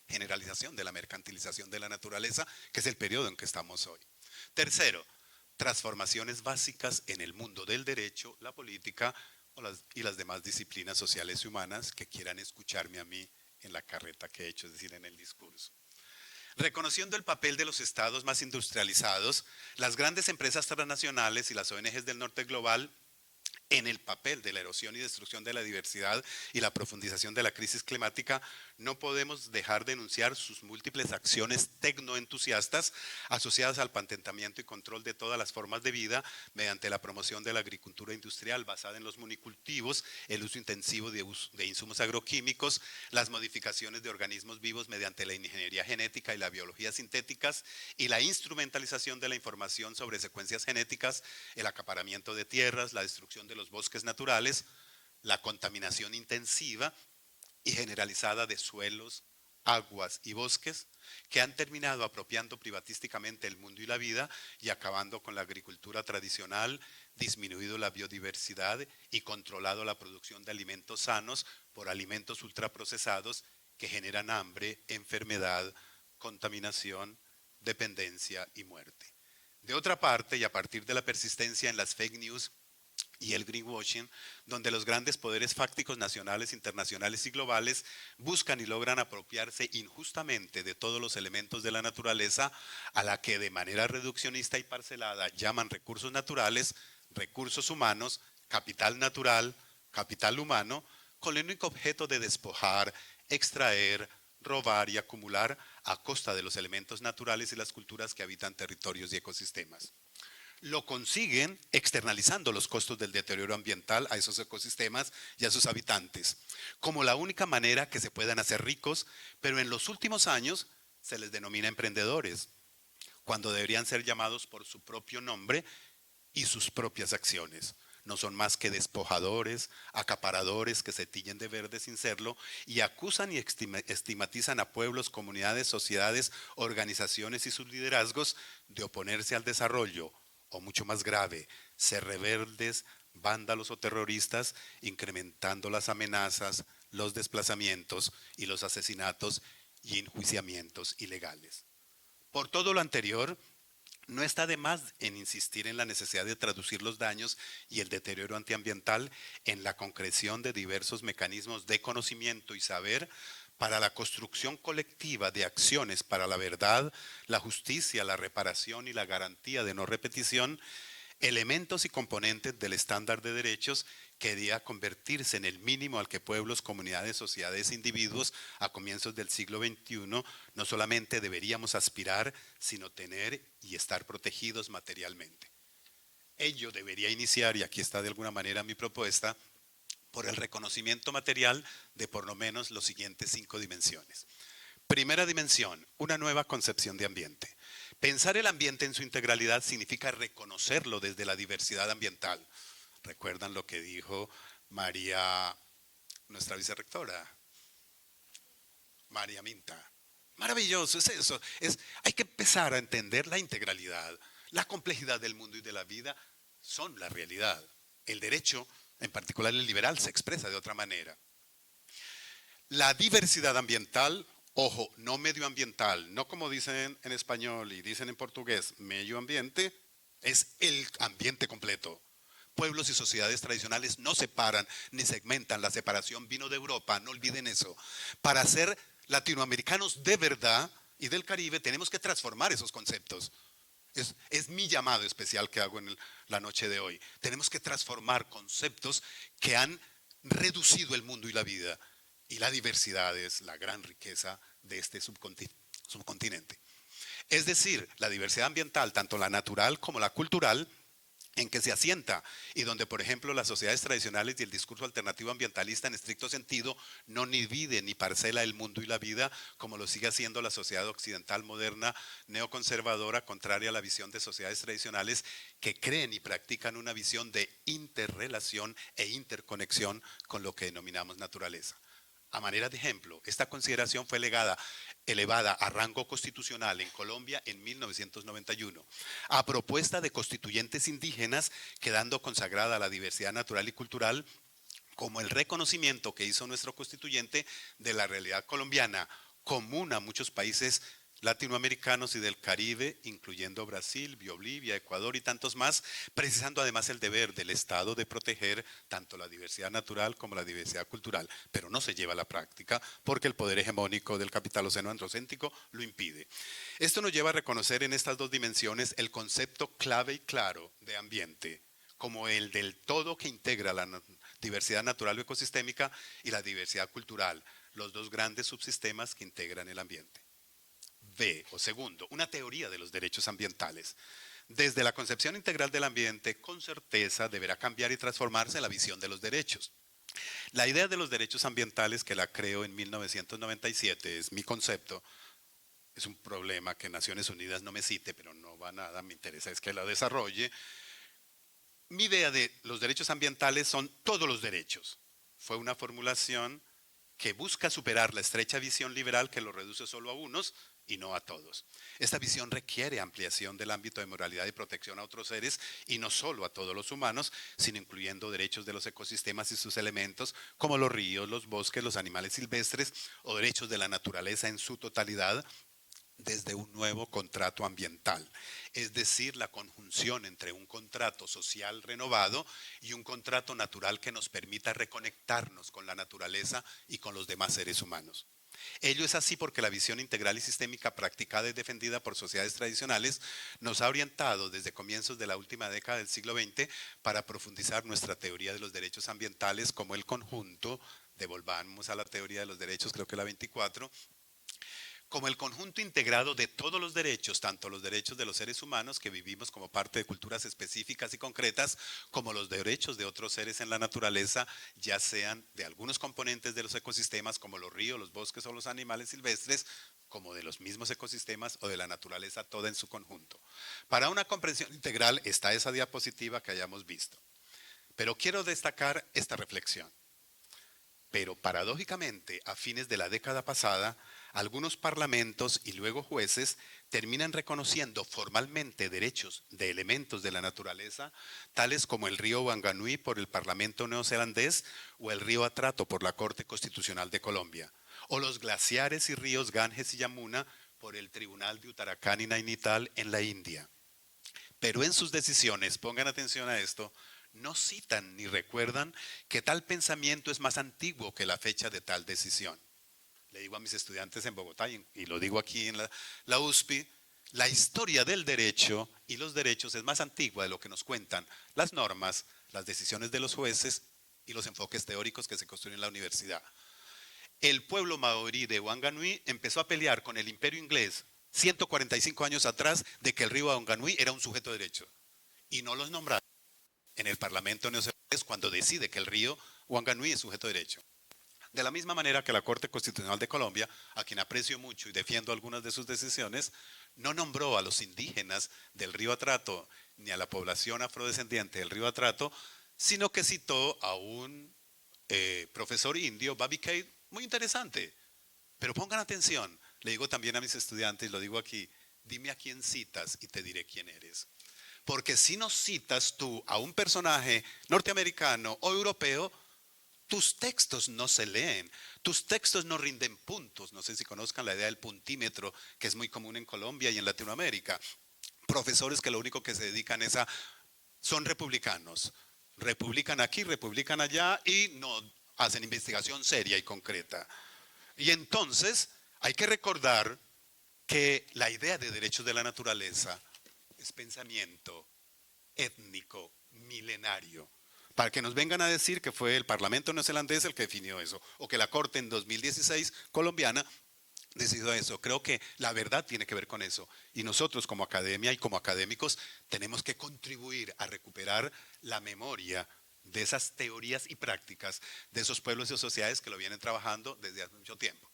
generalización de la mercantilización de la naturaleza, que es el periodo en que estamos hoy. Tercero, transformaciones básicas en el mundo del derecho, la política y las demás disciplinas sociales y humanas que quieran escucharme a mí en la carreta que he hecho, es decir, en el discurso. Reconociendo el papel de los estados más industrializados, las grandes empresas transnacionales y las ONGs del norte global en el papel de la erosión y destrucción de la diversidad y la profundización de la crisis climática, no podemos dejar de denunciar sus múltiples acciones tecnoentusiastas asociadas al patentamiento y control de todas las formas de vida mediante la promoción de la agricultura industrial basada en los monocultivos, el uso intensivo de insumos agroquímicos, las modificaciones de organismos vivos mediante la ingeniería genética y la biología sintéticas y la instrumentalización de la información sobre secuencias genéticas, el acaparamiento de tierras, la destrucción de los bosques naturales, la contaminación intensiva y generalizada de suelos, aguas y bosques, que han terminado apropiando privatísticamente el mundo y la vida y acabando con la agricultura tradicional, disminuido la biodiversidad y controlado la producción de alimentos sanos por alimentos ultraprocesados que generan hambre, enfermedad, contaminación, dependencia y muerte. De otra parte, y a partir de la persistencia en las fake news y el greenwashing, donde los grandes poderes fácticos nacionales, internacionales y globales buscan y logran apropiarse injustamente de todos los elementos de la naturaleza a la que de manera reduccionista y parcelada llaman recursos naturales, recursos humanos, capital natural, capital humano, con el único objeto de despojar, extraer, robar y acumular a costa de los elementos naturales y las culturas que habitan territorios y ecosistemas. Lo consiguen externalizando los costos del deterioro ambiental a esos ecosistemas y a sus habitantes, como la única manera que se puedan hacer ricos, pero en los últimos años se les denomina emprendedores, cuando deberían ser llamados por su propio nombre y sus propias acciones. No son más que despojadores, acaparadores que se tiñen de verde sin serlo y acusan y estigmatizan a pueblos, comunidades, sociedades, organizaciones y sus liderazgos de oponerse al desarrollo, o mucho más grave, ser rebeldes, vándalos o terroristas, incrementando las amenazas, los desplazamientos y los asesinatos y enjuiciamientos ilegales. Por todo lo anterior, no está de más en insistir en la necesidad de traducir los daños y el deterioro antiambiental en la concreción de diversos mecanismos de conocimiento y saber para la construcción colectiva de acciones para la verdad, la justicia, la reparación y la garantía de no repetición, elementos y componentes del estándar de derechos que debía convertirse en el mínimo al que pueblos, comunidades, sociedades e individuos a comienzos del siglo XXI no solamente deberíamos aspirar, sino tener y estar protegidos materialmente. Ello debería iniciar, y aquí está de alguna manera mi propuesta, por el reconocimiento material de por lo menos los siguientes 5 dimensiones. Primera dimensión, una nueva concepción de ambiente. Pensar el ambiente en su integralidad significa reconocerlo desde la diversidad ambiental. ¿Recuerdan lo que dijo María, nuestra vicerrectora? María Minta. Maravilloso, es eso. Hay que empezar a entender la integralidad. La complejidad del mundo y de la vida son la realidad. El derecho, en particular el liberal, se expresa de otra manera. La diversidad ambiental, ojo, no medioambiental, no como dicen en español y dicen en portugués, medio ambiente, es el ambiente completo. Pueblos y sociedades tradicionales no separan ni segmentan. La separación vino de Europa, no olviden eso. Para ser latinoamericanos de verdad y del Caribe tenemos que transformar esos conceptos. Es mi llamado especial que hago en la noche de hoy. Tenemos que transformar conceptos que han reducido el mundo y la vida. Y la diversidad es la gran riqueza de este subcontinente. Es decir, la diversidad ambiental, tanto la natural como la cultural, en que se asienta y donde, por ejemplo, las sociedades tradicionales y el discurso alternativo ambientalista en estricto sentido no divide ni parcela el mundo y la vida, como lo sigue haciendo la sociedad occidental moderna, neoconservadora, contraria a la visión de sociedades tradicionales que creen y practican una visión de interrelación e interconexión con lo que denominamos naturaleza. A manera de ejemplo, esta consideración fue elevada a rango constitucional en Colombia en 1991, a propuesta de constituyentes indígenas, quedando consagrada la diversidad natural y cultural como el reconocimiento que hizo nuestro constituyente de la realidad colombiana, común a muchos países latinoamericanos y del Caribe, incluyendo Brasil, Bolivia, Ecuador y tantos más, precisando además el deber del Estado de proteger tanto la diversidad natural como la diversidad cultural, pero no se lleva a la práctica porque el poder hegemónico del capitaloceno androcéntrico lo impide. Esto nos lleva a reconocer en estas dos dimensiones el concepto clave y claro de ambiente, como el del todo que integra la diversidad natural o ecosistémica y la diversidad cultural, los dos grandes subsistemas que integran el ambiente. B, o segundo, una teoría de los derechos ambientales. Desde la concepción integral del ambiente, con certeza deberá cambiar y transformarse la visión de los derechos. La idea de los derechos ambientales, que la creo en 1997, es mi concepto. Es un problema que Naciones Unidas no me cite, pero no va a nada, me interesa es que la desarrolle. Mi idea de los derechos ambientales son todos los derechos. Fue una formulación que busca superar la estrecha visión liberal que lo reduce solo a unos y no a todos. Esta visión requiere ampliación del ámbito de moralidad y protección a otros seres y no solo a todos los humanos, sino incluyendo derechos de los ecosistemas y sus elementos, como los ríos, los bosques, los animales silvestres o derechos de la naturaleza en su totalidad, desde un nuevo contrato ambiental, es decir, la conjunción entre un contrato social renovado y un contrato natural que nos permita reconectarnos con la naturaleza y con los demás seres humanos. Ello es así porque la visión integral y sistémica practicada y defendida por sociedades tradicionales nos ha orientado desde comienzos de la última década del siglo XX para profundizar nuestra teoría de los derechos ambientales como el conjunto, devolvamos a la teoría de los derechos, creo que la 24, como el conjunto integrado de todos los derechos, tanto los derechos de los seres humanos que vivimos como parte de culturas específicas y concretas, como los derechos de otros seres en la naturaleza, ya sean de algunos componentes de los ecosistemas como los ríos, los bosques o los animales silvestres, como de los mismos ecosistemas o de la naturaleza toda en su conjunto. Para una comprensión integral está esa diapositiva que hayamos visto. Pero quiero destacar esta reflexión. Pero paradójicamente, a fines de la década pasada, algunos parlamentos y luego jueces terminan reconociendo formalmente derechos de elementos de la naturaleza, tales como el río Wanganui por el Parlamento neozelandés o el río Atrato por la Corte Constitucional de Colombia, o los glaciares y ríos Ganges y Yamuna por el Tribunal de Uttarakhand y Nainital en la India. Pero en sus decisiones, pongan atención a esto, no citan ni recuerdan que tal pensamiento es más antiguo que la fecha de tal decisión. Le digo a mis estudiantes en Bogotá y lo digo aquí en la USPI, la historia del derecho y los derechos es más antigua de lo que nos cuentan las normas, las decisiones de los jueces y los enfoques teóricos que se construyen en la universidad. El pueblo maorí de Wanganui empezó a pelear con el imperio inglés 145 años atrás de que el río Wanganui era un sujeto de derecho y no los nombraron en el Parlamento neozelandés cuando decide que el río Wanganui es sujeto de derecho. De la misma manera que la Corte Constitucional de Colombia, a quien aprecio mucho y defiendo algunas de sus decisiones, no nombró a los indígenas del río Atrato ni a la población afrodescendiente del río Atrato, sino que citó a un profesor indio, Babi Cade, muy interesante. Pero pongan atención, le digo también a mis estudiantes, lo digo aquí, dime a quién citas y te diré quién eres. Porque si no citas tú a un personaje norteamericano o europeo, tus textos no se leen, tus textos no rinden puntos. No sé si conozcan la idea del puntímetro, que es muy común en Colombia y en Latinoamérica. Profesores que lo único que se dedican es son republicanos. Republican aquí, republican allá y no hacen investigación seria y concreta. Y entonces hay que recordar que la idea de derechos de la naturaleza es pensamiento étnico, milenario. Para que nos vengan a decir que fue el Parlamento neozelandés el que definió eso, o que la Corte en 2016 colombiana decidido eso. Creo que la verdad tiene que ver con eso. Y nosotros como academia y como académicos tenemos que contribuir a recuperar la memoria de esas teorías y prácticas de esos pueblos y sociedades que lo vienen trabajando desde hace mucho tiempo.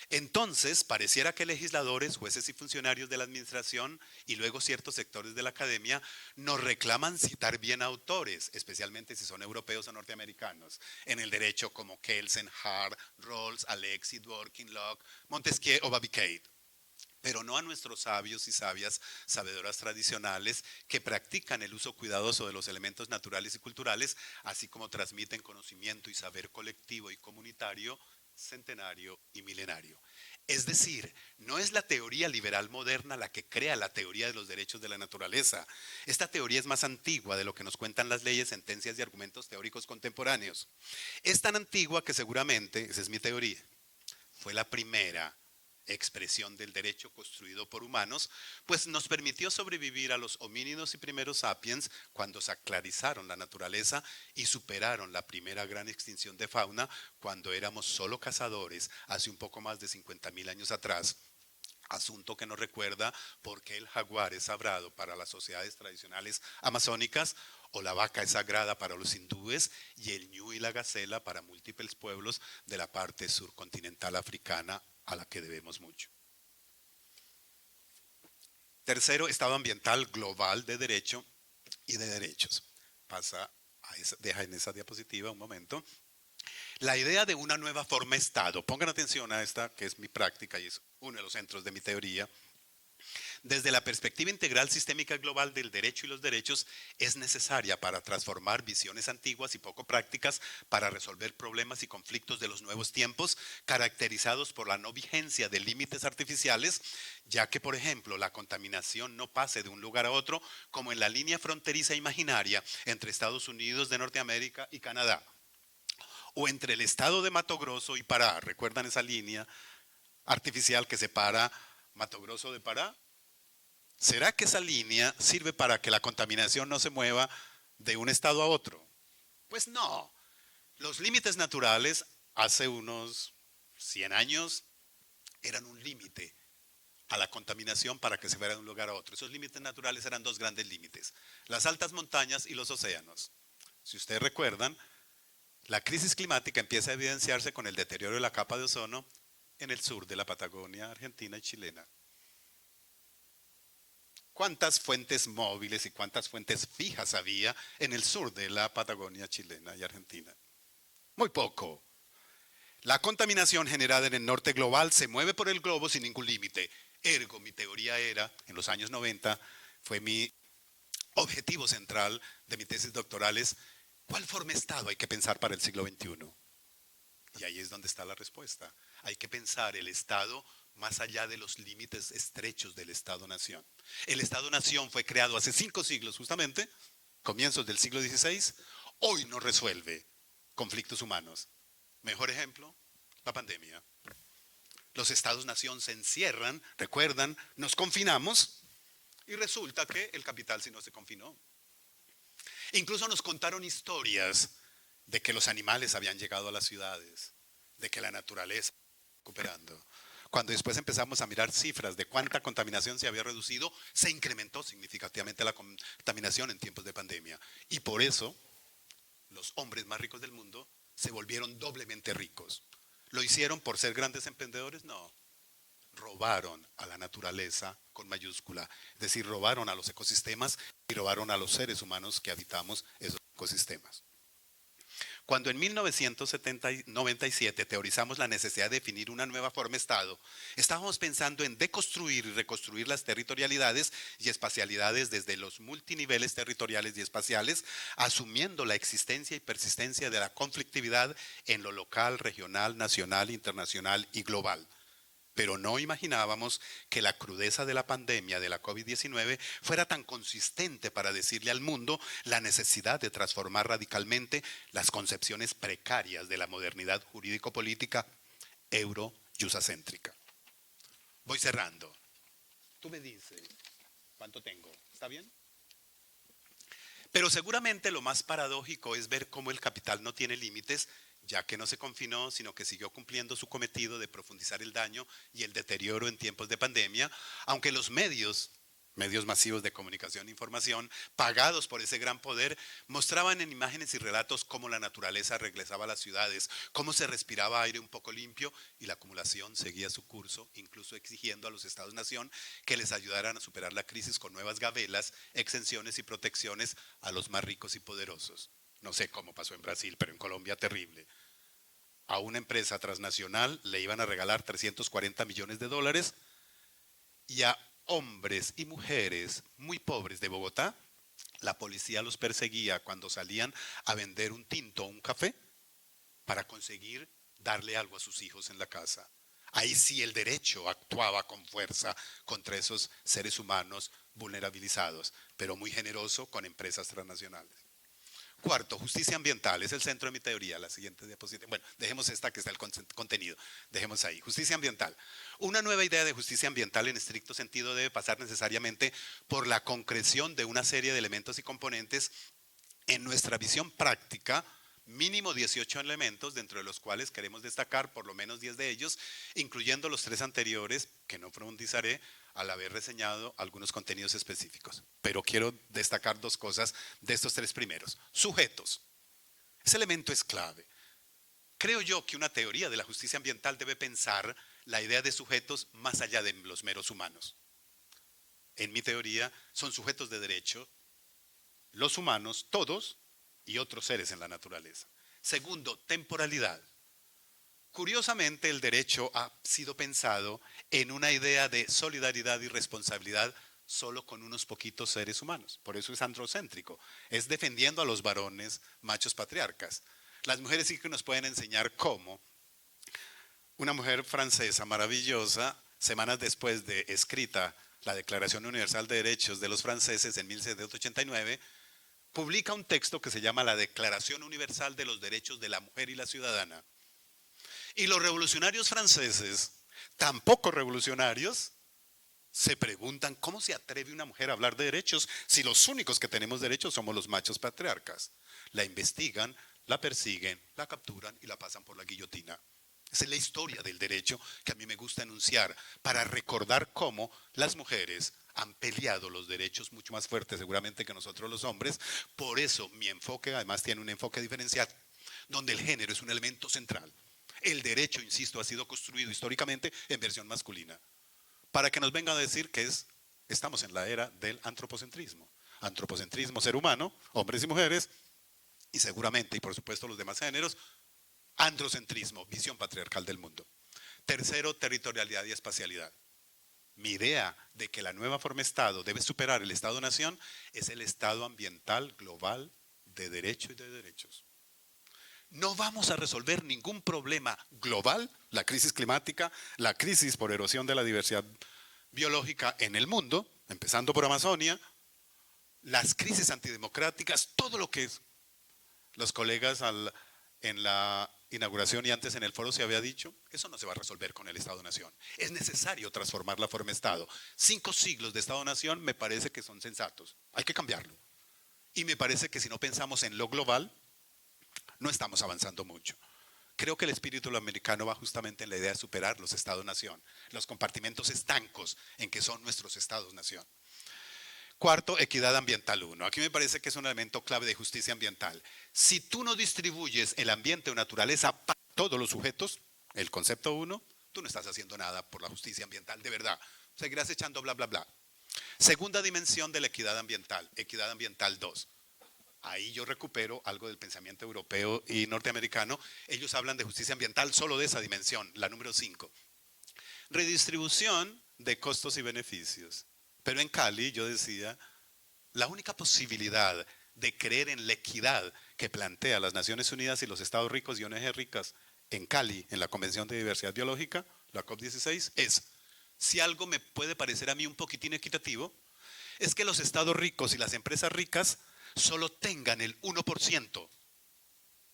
Entonces, pareciera que legisladores, jueces y funcionarios de la administración y luego ciertos sectores de la academia nos reclaman citar bien autores, especialmente si son europeos o norteamericanos, en el derecho como Kelsen, Hart, Rawls, Alexis, Dworkin, Locke, Montesquieu o Babiquet, pero no a nuestros sabios y sabias sabedoras tradicionales que practican el uso cuidadoso de los elementos naturales y culturales, así como transmiten conocimiento y saber colectivo y comunitario centenario y milenario. Es decir, no es la teoría liberal moderna la que crea la teoría de los derechos de la naturaleza. Esta teoría es más antigua de lo que nos cuentan las leyes, sentencias y argumentos teóricos contemporáneos. Es tan antigua que seguramente, esa es mi teoría, fue la primera expresión del derecho construido por humanos, pues nos permitió sobrevivir a los homínidos y primeros sapiens cuando sacralizaron la naturaleza y superaron la primera gran extinción de fauna cuando éramos solo cazadores hace un poco más de 50.000 años atrás. Asunto que nos recuerda por qué el jaguar es sagrado para las sociedades tradicionales amazónicas o la vaca es sagrada para los hindúes y el ñu y la gacela para múltiples pueblos de la parte surcontinental africana a la que debemos mucho. Tercero, estado ambiental global de derecho y de derechos. Deja en esa diapositiva un momento. La idea de una nueva forma Estado, pongan atención a esta que es mi práctica y es uno de los centros de mi teoría. Desde la perspectiva integral sistémica global del derecho y los derechos es necesaria para transformar visiones antiguas y poco prácticas para resolver problemas y conflictos de los nuevos tiempos caracterizados por la no vigencia de límites artificiales, ya que por ejemplo la contaminación no pase de un lugar a otro como en la línea fronteriza imaginaria entre Estados Unidos de Norteamérica y Canadá, o entre el estado de Mato Grosso y Pará. ¿Recuerdan esa línea artificial que separa Mato Grosso de Pará? ¿Será que esa línea sirve para que la contaminación no se mueva de un estado a otro? Pues no. Los límites naturales hace unos 100 años eran un límite a la contaminación para que se fuera de un lugar a otro. Esos límites naturales eran dos grandes límites, las altas montañas y los océanos. Si ustedes recuerdan, la crisis climática empieza a evidenciarse con el deterioro de la capa de ozono en el sur de la Patagonia argentina y chilena. ¿Cuántas fuentes móviles y cuántas fuentes fijas había en el sur de la Patagonia chilena y argentina? Muy poco. La contaminación generada en el norte global se mueve por el globo sin ningún límite. Ergo, mi teoría era, en los años 90, fue mi objetivo central de mi tesis doctoral es, ¿cuál forma de Estado hay que pensar para el siglo XXI? Y ahí es donde está la respuesta. Hay que pensar el Estado más allá de los límites estrechos del Estado-Nación. El Estado-Nación fue creado hace 5 siglos justamente, comienzos del siglo XVI, hoy no resuelve conflictos humanos. Mejor ejemplo, la pandemia. Los Estados-Nación se encierran, recuerdan, nos confinamos y resulta que el capital sí no se confinó. Incluso nos contaron historias de que los animales habían llegado a las ciudades, de que la naturaleza estaba recuperando. Cuando después empezamos a mirar cifras de cuánta contaminación se había reducido, se incrementó significativamente la contaminación en tiempos de pandemia. Y por eso, los hombres más ricos del mundo se volvieron doblemente ricos. ¿Lo hicieron por ser grandes emprendedores? No. Robaron a la naturaleza con mayúscula. Es decir, robaron a los ecosistemas y robaron a los seres humanos que habitamos esos ecosistemas. Cuando en 1997 teorizamos la necesidad de definir una nueva forma de Estado, estábamos pensando en deconstruir y reconstruir las territorialidades y espacialidades desde los multiniveles territoriales y espaciales, asumiendo la existencia y persistencia de la conflictividad en lo local, regional, nacional, internacional y global. Pero no imaginábamos que la crudeza de la pandemia de la COVID-19 fuera tan consistente para decirle al mundo la necesidad de transformar radicalmente las concepciones precarias de la modernidad jurídico-política euro-yusacéntrica. Voy cerrando. Tú me dices, ¿cuánto tengo? ¿Está bien? Pero seguramente lo más paradójico es ver cómo el capital no tiene límites, ya que no se confinó, sino que siguió cumpliendo su cometido de profundizar el daño y el deterioro en tiempos de pandemia, aunque los medios masivos de comunicación e información, pagados por ese gran poder, mostraban en imágenes y relatos cómo la naturaleza regresaba a las ciudades, cómo se respiraba aire un poco limpio y la acumulación seguía su curso, incluso exigiendo a los Estados-nación que les ayudaran a superar la crisis con nuevas gabelas, exenciones y protecciones a los más ricos y poderosos. No sé cómo pasó en Brasil, pero en Colombia terrible. A una empresa transnacional le iban a regalar 340 millones de dólares y a hombres y mujeres muy pobres de Bogotá, la policía los perseguía cuando salían a vender un tinto o un café para conseguir darle algo a sus hijos en la casa. Ahí sí el derecho actuaba con fuerza contra esos seres humanos vulnerabilizados, pero muy generoso con empresas transnacionales. Cuarto, justicia ambiental, es el centro de mi teoría, la siguiente diapositiva. Bueno, dejemos esta que está el contenido, dejemos ahí. Justicia ambiental. Una nueva idea de justicia ambiental en estricto sentido debe pasar necesariamente por la concreción de una serie de elementos y componentes en nuestra visión práctica, mínimo 18 elementos, dentro de los cuales queremos destacar por lo menos 10 de ellos, incluyendo los 3 anteriores, que no profundizaré al haber reseñado algunos contenidos específicos. Pero quiero destacar 2 cosas de estos 3 primeros. Sujetos. Ese elemento es clave. Creo yo que una teoría de la justicia ambiental debe pensar la idea de sujetos más allá de los meros humanos. En mi teoría, son sujetos de derecho, los humanos, todos, y otros seres en la naturaleza. Segundo, temporalidad. Curiosamente, el derecho ha sido pensado en una idea de solidaridad y responsabilidad solo con unos poquitos seres humanos. Por eso es androcéntrico. Es defendiendo a los varones machos patriarcas. Las mujeres sí que nos pueden enseñar cómo. Una mujer francesa maravillosa, semanas después de escrita la Declaración Universal de Derechos de los Franceses en 1789, publica un texto que se llama la Declaración Universal de los Derechos de la Mujer y la Ciudadana. Y los revolucionarios franceses, tan poco revolucionarios, se preguntan cómo se atreve una mujer a hablar de derechos si los únicos que tenemos derechos somos los machos patriarcas. La investigan, la persiguen, la capturan y la pasan por la guillotina. Esa es la historia del derecho que a mí me gusta enunciar para recordar cómo las mujeres han peleado los derechos mucho más fuertes seguramente que nosotros los hombres. Por eso mi enfoque además tiene un enfoque diferencial, donde el género es un elemento central. El derecho, insisto, ha sido construido históricamente en versión masculina, para que nos vengan a decir que estamos en la era del antropocentrismo. Antropocentrismo, ser humano, hombres y mujeres, y seguramente, y por supuesto los demás géneros, androcentrismo, visión patriarcal del mundo. Tercero, territorialidad y espacialidad. Mi idea de que la nueva forma de Estado debe superar el Estado-nación es el Estado ambiental global de derecho y de derechos. No vamos a resolver ningún problema global, la crisis climática, la crisis por erosión de la diversidad biológica en el mundo, empezando por Amazonia, las crisis antidemocráticas, todo lo que los colegas en la inauguración y antes en el foro se había dicho, eso no se va a resolver con el Estado-Nación. Es necesario transformar la forma de Estado. 5 siglos de Estado-Nación me parece que son sensatos. Hay que cambiarlo. Y me parece que si no pensamos en lo global, no estamos avanzando mucho. Creo que el espíritu americano va justamente en la idea de superar los Estados-Nación, los compartimentos estancos en que son nuestros Estados-Nación. Cuarto, equidad ambiental 1. Aquí me parece que es un elemento clave de justicia ambiental. Si tú no distribuyes el ambiente o naturaleza para todos los sujetos, el concepto 1, tú no estás haciendo nada por la justicia ambiental, de verdad. Seguirás echando bla, bla, bla. Segunda dimensión de la equidad ambiental 2. Ahí yo recupero algo del pensamiento europeo y norteamericano. Ellos hablan de justicia ambiental solo de esa dimensión, la número 5. Redistribución de costos y beneficios. Pero en Cali yo decía, la única posibilidad de creer en la equidad que plantea las Naciones Unidas y los Estados ricos y ONG ricas en Cali, en la Convención de Diversidad Biológica, la COP16, es, si algo me puede parecer a mí un poquitín equitativo, es que los Estados ricos y las empresas ricas solo tengan el 1%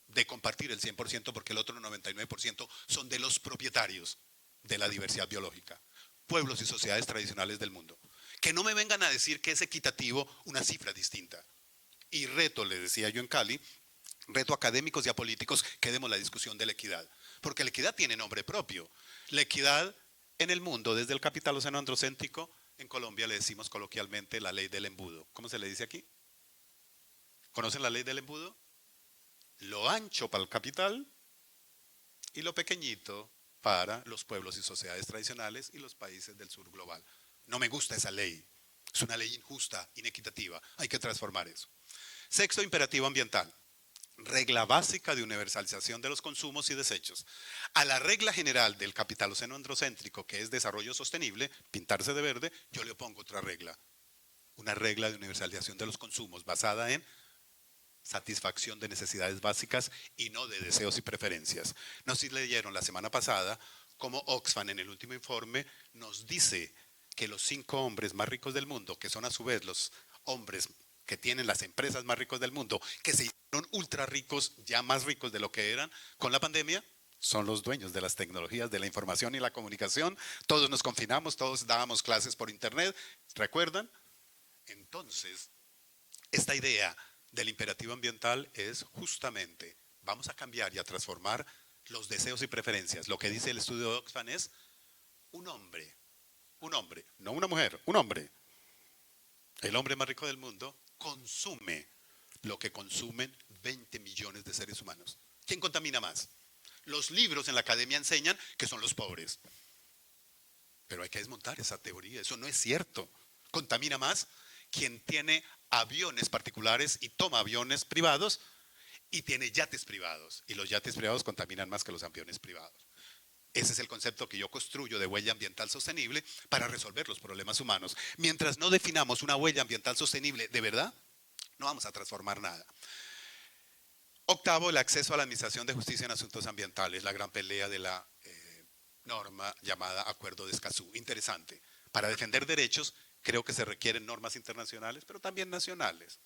de compartir el 100%, porque el otro 99% son de los propietarios de la diversidad biológica, pueblos y sociedades tradicionales del mundo. Que no me vengan a decir que es equitativo una cifra distinta. Y reto, le decía yo en Cali, Reto a académicos y a políticos que demos la discusión de la equidad, porque la equidad tiene nombre propio. La equidad en el mundo, desde el capitaloceno androcéntrico, en Colombia le decimos coloquialmente la ley del embudo. ¿Cómo se le dice aquí? ¿Conocen la ley del embudo? Lo ancho para el capital y lo pequeñito para los pueblos y sociedades tradicionales y los países del sur global. No me gusta esa ley. Es una ley injusta, inequitativa. Hay que transformar eso. Sexto imperativo ambiental. Regla básica de universalización de los consumos y desechos. A la regla general del capitaloceno androcéntrico, que es desarrollo sostenible, pintarse de verde, yo le opongo otra regla. Una regla de universalización de los consumos basada en satisfacción de necesidades básicas y no de deseos y preferencias. No sé si leyeron la semana pasada cómo Oxfam en el último informe nos dice que los 5 hombres más ricos del mundo, que son a su vez los hombres que tienen las empresas más ricas del mundo, que se hicieron ultra ricos, ya más ricos de lo que eran con la pandemia, son los dueños de las tecnologías de la información y la comunicación. Todos nos confinamos, todos dábamos clases por internet, ¿recuerdan? Entonces, esta idea del imperativo ambiental es justamente, vamos a cambiar y a transformar los deseos y preferencias. Lo que dice el estudio de Oxfam es un hombre, no una mujer, un hombre, el hombre más rico del mundo, consume lo que consumen 20 millones de seres humanos. ¿Quién contamina más? Los libros en la academia enseñan que son los pobres. Pero hay que desmontar esa teoría, eso no es cierto. Contamina más quien tiene aviones particulares y toma aviones privados y tiene yates privados. Y los yates privados contaminan más que los aviones privados. Ese es el concepto que yo construyo de huella ambiental sostenible para resolver los problemas humanos. Mientras no definamos una huella ambiental sostenible de verdad, no vamos a transformar nada. Octavo, el acceso a la administración de justicia en asuntos ambientales, la gran pelea de la norma llamada Acuerdo de Escazú. Interesante. Para defender derechos, creo que se requieren normas internacionales, pero también nacionales.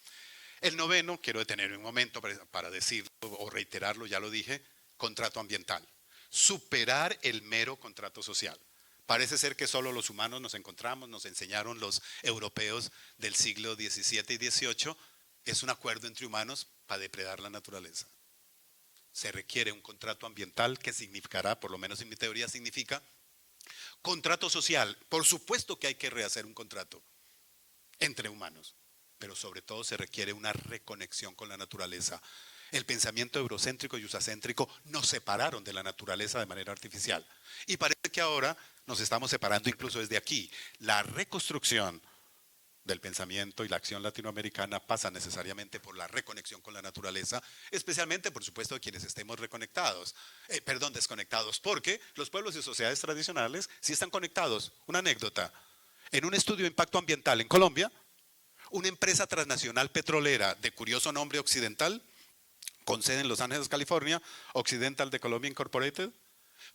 El noveno, quiero detenerme un momento para decirlo o reiterarlo, ya lo dije, contrato ambiental. Superar el mero contrato social. Parece ser que solo los humanos nos encontramos, nos enseñaron los europeos del siglo XVII y XVIII, es un acuerdo entre humanos para depredar la naturaleza. Se requiere un contrato ambiental que significará, por lo menos en mi teoría significa, contrato social. Por supuesto que hay que rehacer un contrato entre humanos, pero sobre todo se requiere una reconexión con la naturaleza. El pensamiento eurocéntrico y usacéntrico nos separaron de la naturaleza de manera artificial. Y parece que ahora nos estamos separando incluso desde aquí. La reconstrucción del pensamiento y la acción latinoamericana pasa necesariamente por la reconexión con la naturaleza, especialmente, por supuesto, de quienes estemos desconectados, porque los pueblos y sociedades tradicionales sí están conectados. Una anécdota, en un estudio de impacto ambiental en Colombia, una empresa transnacional petrolera de curioso nombre occidental, con sede en Los Ángeles, California, Occidental de Colombia Incorporated,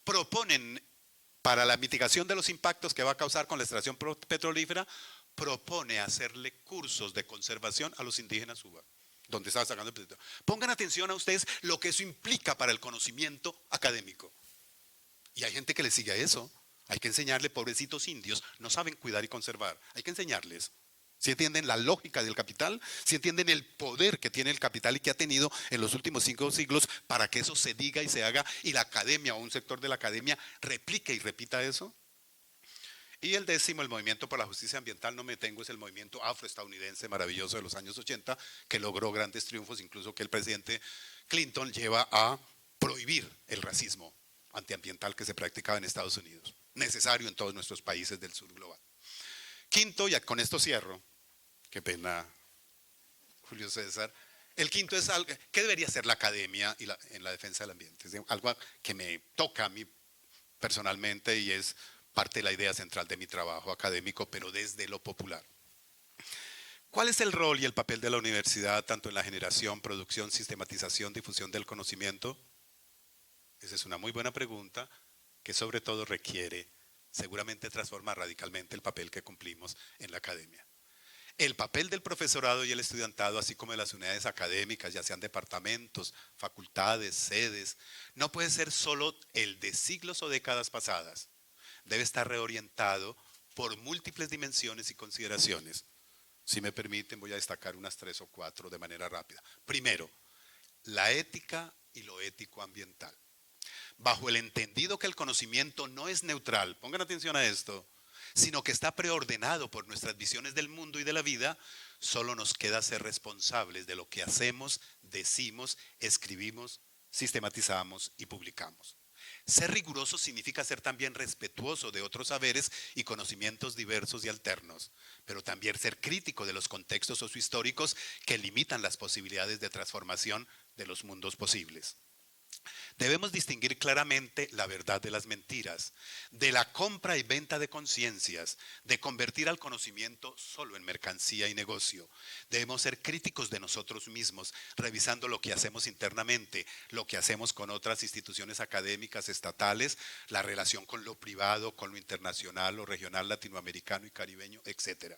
proponen para la mitigación de los impactos que va a causar con la extracción petrolífera, propone hacerle cursos de conservación a los indígenas UBA, donde estaba sacando el petróleo. Pongan atención a ustedes lo que eso implica para el conocimiento académico. Y hay gente que le sigue a eso. Hay que enseñarle, pobrecitos indios, no saben cuidar y conservar. Hay que enseñarles. Si entienden la lógica del capital, si entienden el poder que tiene el capital y que ha tenido en los últimos 5 siglos para que eso se diga y se haga y la academia o un sector de la academia replique y repita eso. Y el décimo, el movimiento por la justicia ambiental, no me detengo, es el movimiento afroestadounidense maravilloso de los años 80 que logró grandes triunfos, incluso que el presidente Clinton lleva a prohibir el racismo antiambiental que se practicaba en Estados Unidos, necesario en todos nuestros países del sur global. Quinto, y con esto cierro, qué pena, Julio César. El quinto es algo, ¿qué debería hacer la academia en la defensa del ambiente? Es algo que me toca a mí personalmente y es parte de la idea central de mi trabajo académico, pero desde lo popular. ¿Cuál es el rol y el papel de la universidad tanto en la generación, producción, sistematización, difusión del conocimiento? Esa es una muy buena pregunta que sobre todo requiere seguramente transformar radicalmente el papel que cumplimos en la academia. El papel del profesorado y el estudiantado, así como de las unidades académicas, ya sean departamentos, facultades, sedes, no puede ser solo el de siglos o décadas pasadas. Debe estar reorientado por múltiples dimensiones y consideraciones. Si me permiten, voy a destacar unas 3 o 4 de manera rápida. Primero, la ética y lo ético ambiental. Bajo el entendido que el conocimiento no es neutral, pongan atención a esto, sino que está preordenado por nuestras visiones del mundo y de la vida, solo nos queda ser responsables de lo que hacemos, decimos, escribimos, sistematizamos y publicamos. Ser riguroso significa ser también respetuoso de otros saberes y conocimientos diversos y alternos, pero también ser crítico de los contextos sociohistóricos que limitan las posibilidades de transformación de los mundos posibles. Debemos distinguir claramente la verdad de las mentiras, de la compra y venta de conciencias, de convertir al conocimiento solo en mercancía y negocio. Debemos ser críticos de nosotros mismos, revisando lo que hacemos internamente, lo que hacemos con otras instituciones académicas estatales, la relación con lo privado, con lo internacional, lo regional, latinoamericano y caribeño, etc.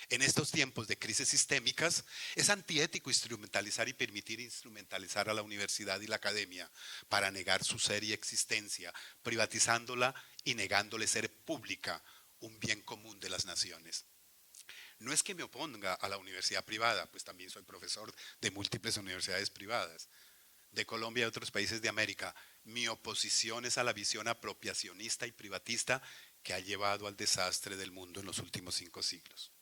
En estos tiempos de crisis sistémicas, es antiético instrumentalizar y permitir instrumentalizar a la universidad y la academia para negar su ser y existencia, privatizándola y negándole ser pública, un bien común de las naciones. No es que me oponga a la universidad privada, pues también soy profesor de múltiples universidades privadas, de Colombia y otros países de América. Mi oposición es a la visión apropiacionista y privatista que ha llevado al desastre del mundo en los últimos 5 siglos.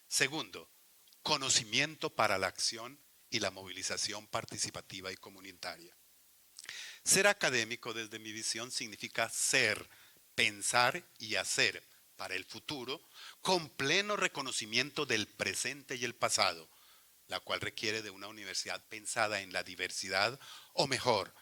Segundo, conocimiento para la acción y la movilización participativa y comunitaria. Ser académico desde mi visión significa ser, pensar y hacer para el futuro con pleno reconocimiento del presente y el pasado, la cual requiere de una universidad pensada en la diversidad, o mejor,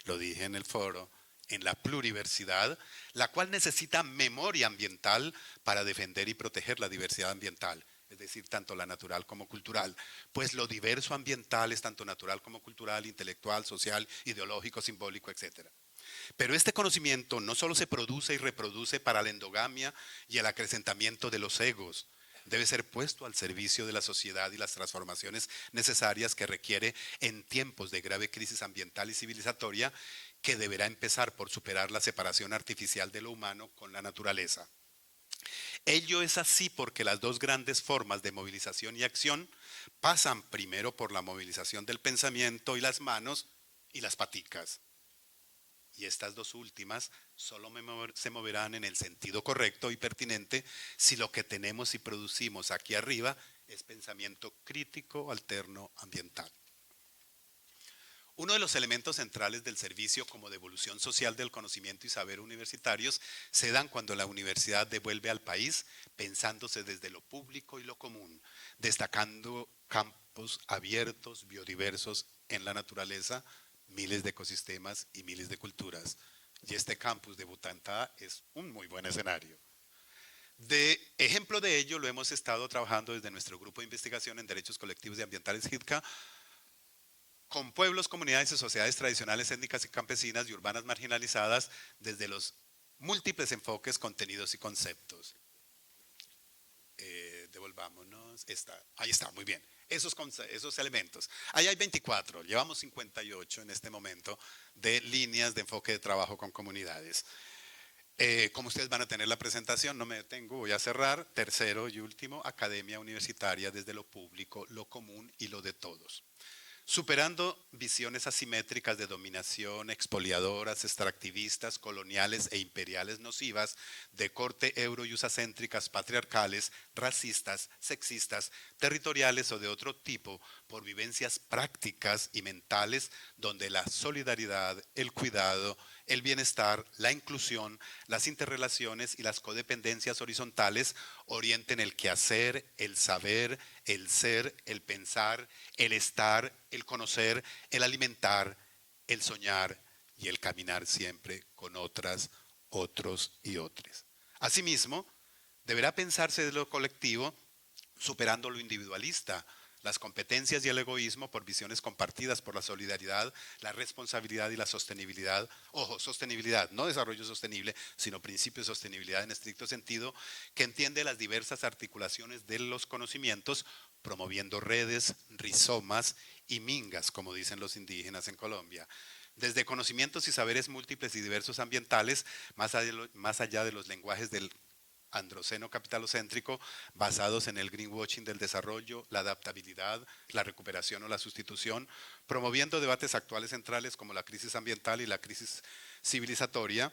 lo dije en el foro, en la pluriversidad, la cual necesita memoria ambiental para defender y proteger la diversidad ambiental, es decir, tanto la natural como cultural, pues lo diverso ambiental es tanto natural como cultural, intelectual, social, ideológico, simbólico, etc. Pero este conocimiento no solo se produce y reproduce para la endogamia y el acrecentamiento de los egos, debe ser puesto al servicio de la sociedad y las transformaciones necesarias que requiere en tiempos de grave crisis ambiental y civilizatoria, que deberá empezar por superar la separación artificial de lo humano con la naturaleza. Ello es así porque las dos grandes formas de movilización y acción pasan primero por la movilización del pensamiento y las manos y las paticas. Y estas dos últimas solo se moverán en el sentido correcto y pertinente si lo que tenemos y producimos aquí arriba es pensamiento crítico, alterno, ambiental. Uno de los elementos centrales del servicio como devolución social del conocimiento y saber universitarios se dan cuando la universidad devuelve al país pensándose desde lo público y lo común, destacando campos abiertos, biodiversos en la naturaleza, miles de ecosistemas y miles de culturas. Y este campus de Butantá es un muy buen escenario. De ejemplo de ello lo hemos estado trabajando desde nuestro grupo de investigación en derechos colectivos y ambientales HIDCA, con pueblos, comunidades y sociedades tradicionales, étnicas y campesinas y urbanas marginalizadas desde los múltiples enfoques, contenidos y conceptos. Devolvámonos. Ahí está, muy bien. Esos elementos. Ahí hay 24, llevamos 58 en este momento de líneas de enfoque de trabajo con comunidades. Como ustedes van a tener la presentación, no me detengo, voy a cerrar. Tercero y último, academia universitaria desde lo público, lo común y lo de todos. Superando visiones asimétricas de dominación, expoliadoras, extractivistas, coloniales e imperiales nocivas, de corte euro y usacéntricas, patriarcales, racistas, sexistas, territoriales o de otro tipo, por vivencias prácticas y mentales, donde la solidaridad, el cuidado, el bienestar, la inclusión, las interrelaciones y las codependencias horizontales orienten el quehacer, el saber, el ser, el pensar, el estar, el conocer, el alimentar, el soñar y el caminar siempre con otras, otros y otros. Asimismo, deberá pensarse de lo colectivo superando lo individualista, las competencias y el egoísmo por visiones compartidas por la solidaridad, la responsabilidad y la sostenibilidad. Ojo, sostenibilidad, no desarrollo sostenible, sino principio de sostenibilidad en estricto sentido, que entiende las diversas articulaciones de los conocimientos, promoviendo redes, rizomas y mingas, como dicen los indígenas en Colombia. Desde conocimientos y saberes múltiples y diversos ambientales, más allá de los lenguajes del androceno-capitalocéntrico basados en el greenwashing del desarrollo, la adaptabilidad, la recuperación o la sustitución, promoviendo debates actuales centrales como la crisis ambiental y la crisis civilizatoria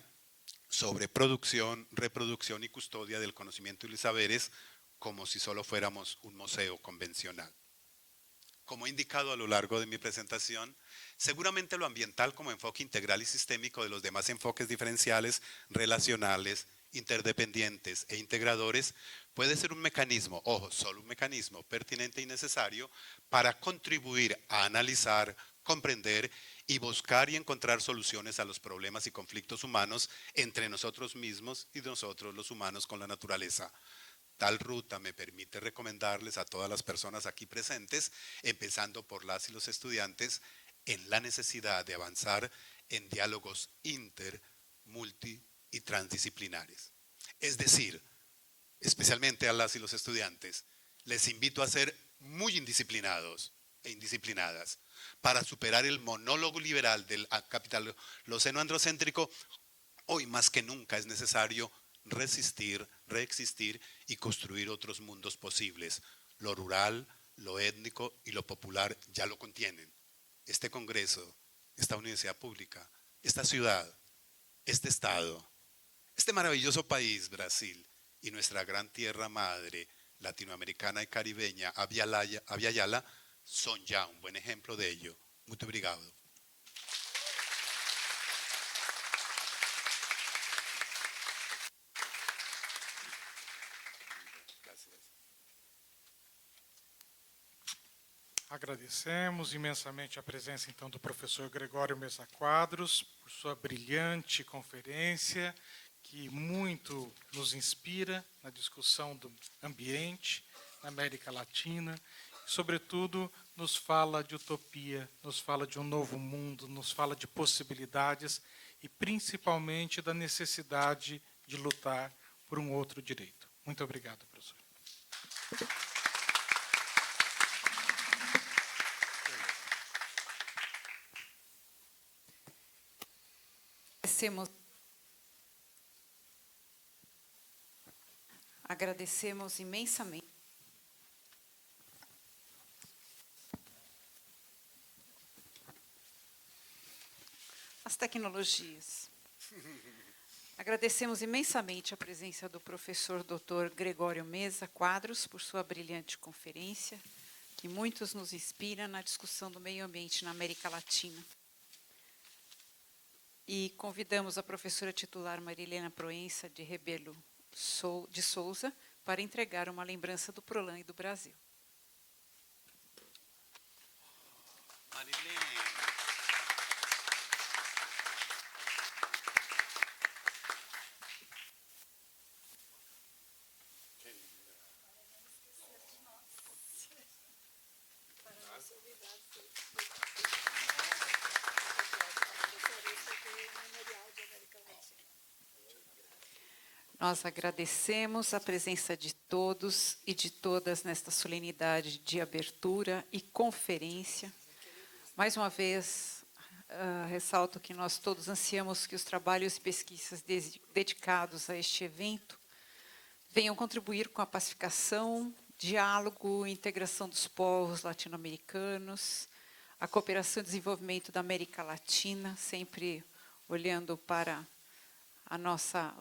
sobre producción, reproducción y custodia del conocimiento y los saberes, como si solo fuéramos un museo convencional. Como he indicado a lo largo de mi presentación, seguramente lo ambiental como enfoque integral y sistémico de los demás enfoques diferenciales, relacionales, interdependientes e integradores puede ser un mecanismo, ojo, solo un mecanismo pertinente y necesario para contribuir a analizar, comprender y buscar y encontrar soluciones a los problemas y conflictos humanos entre nosotros mismos y nosotros los humanos con la naturaleza. Tal ruta me permite recomendarles a todas las personas aquí presentes, empezando por las y los estudiantes, en la necesidad de avanzar en diálogos inter, multi y transdisciplinares. Es decir, especialmente a las y los estudiantes, les invito a ser muy indisciplinados e indisciplinadas para superar el monólogo liberal del capitaloceno androcéntrico. Hoy más que nunca es necesario resistir, reexistir y construir otros mundos posibles. Lo rural, lo étnico y lo popular ya lo contienen. Este Congreso, esta universidad pública, esta ciudad, este estado, este maravilloso país, Brasil, y nuestra gran tierra madre latinoamericana y caribeña, Abya Yala, son ya un buen ejemplo de ello. Muito obrigado. Agradecemos imensamente a presença, então, do professor Gregório Mesa Quadros, por sua brilhante conferência, que muito nos inspira na discussão do ambiente na América Latina, e, sobretudo, nos fala de utopia, nos fala de um novo mundo, nos fala de possibilidades e, principalmente, da necessidade de lutar por um outro direito. Muito obrigado, professor. Agradecemos imensamente as tecnologias. Agradecemos imensamente a presença do professor Dr. Gregório Mesa Quadros por sua brilhante conferência, que muitos nos inspira na discussão do meio ambiente na América Latina. E convidamos a professora titular Marilena Proença de Rebelo de Souza para entregar uma lembrança do Prolan e do Brasil. Marilena. Nós agradecemos a presença de todos e de todas nesta solenidade de abertura e conferência. Mais uma vez, ressalto que nós todos ansiamos que os trabalhos e pesquisas dedicados a este evento venham contribuir com a pacificação, diálogo e integração dos povos latino-americanos, a cooperação e desenvolvimento da América Latina, sempre olhando para a nossa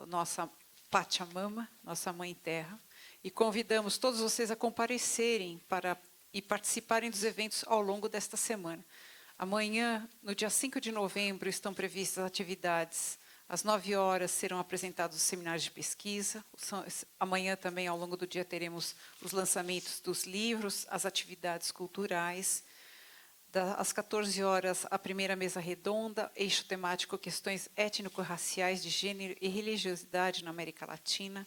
Pachamama, nossa Mãe Terra, e convidamos todos vocês a comparecerem e participarem dos eventos ao longo desta semana. Amanhã, no dia 5 de novembro, estão previstas atividades. Às 9 horas serão apresentados os seminários de pesquisa. Amanhã também, ao longo do dia, teremos os lançamentos dos livros, as atividades culturais. Às 14 horas, a primeira mesa redonda, eixo temático questões étnico-raciais de gênero e religiosidade na América Latina.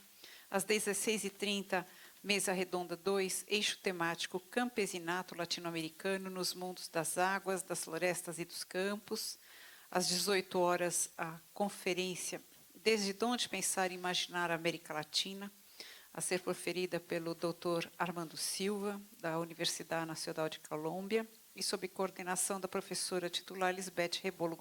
Às 16h30, mesa redonda 2, eixo temático campesinato latino-americano nos mundos das águas, das florestas e dos campos. Às 18 horas, a conferência Desde onde pensar e imaginar a América Latina, a ser proferida pelo Dr. Armando Silva, da Universidade Nacional de Colômbia, e sob coordenação da professora titular Lisbeth Rebolo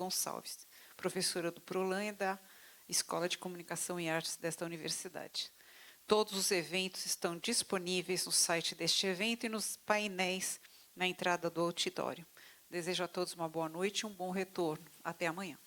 Todos os eventos estão disponíveis no site deste evento e nos painéis na entrada do auditório. Desejo a todos uma boa noite e um bom retorno. Até amanhã.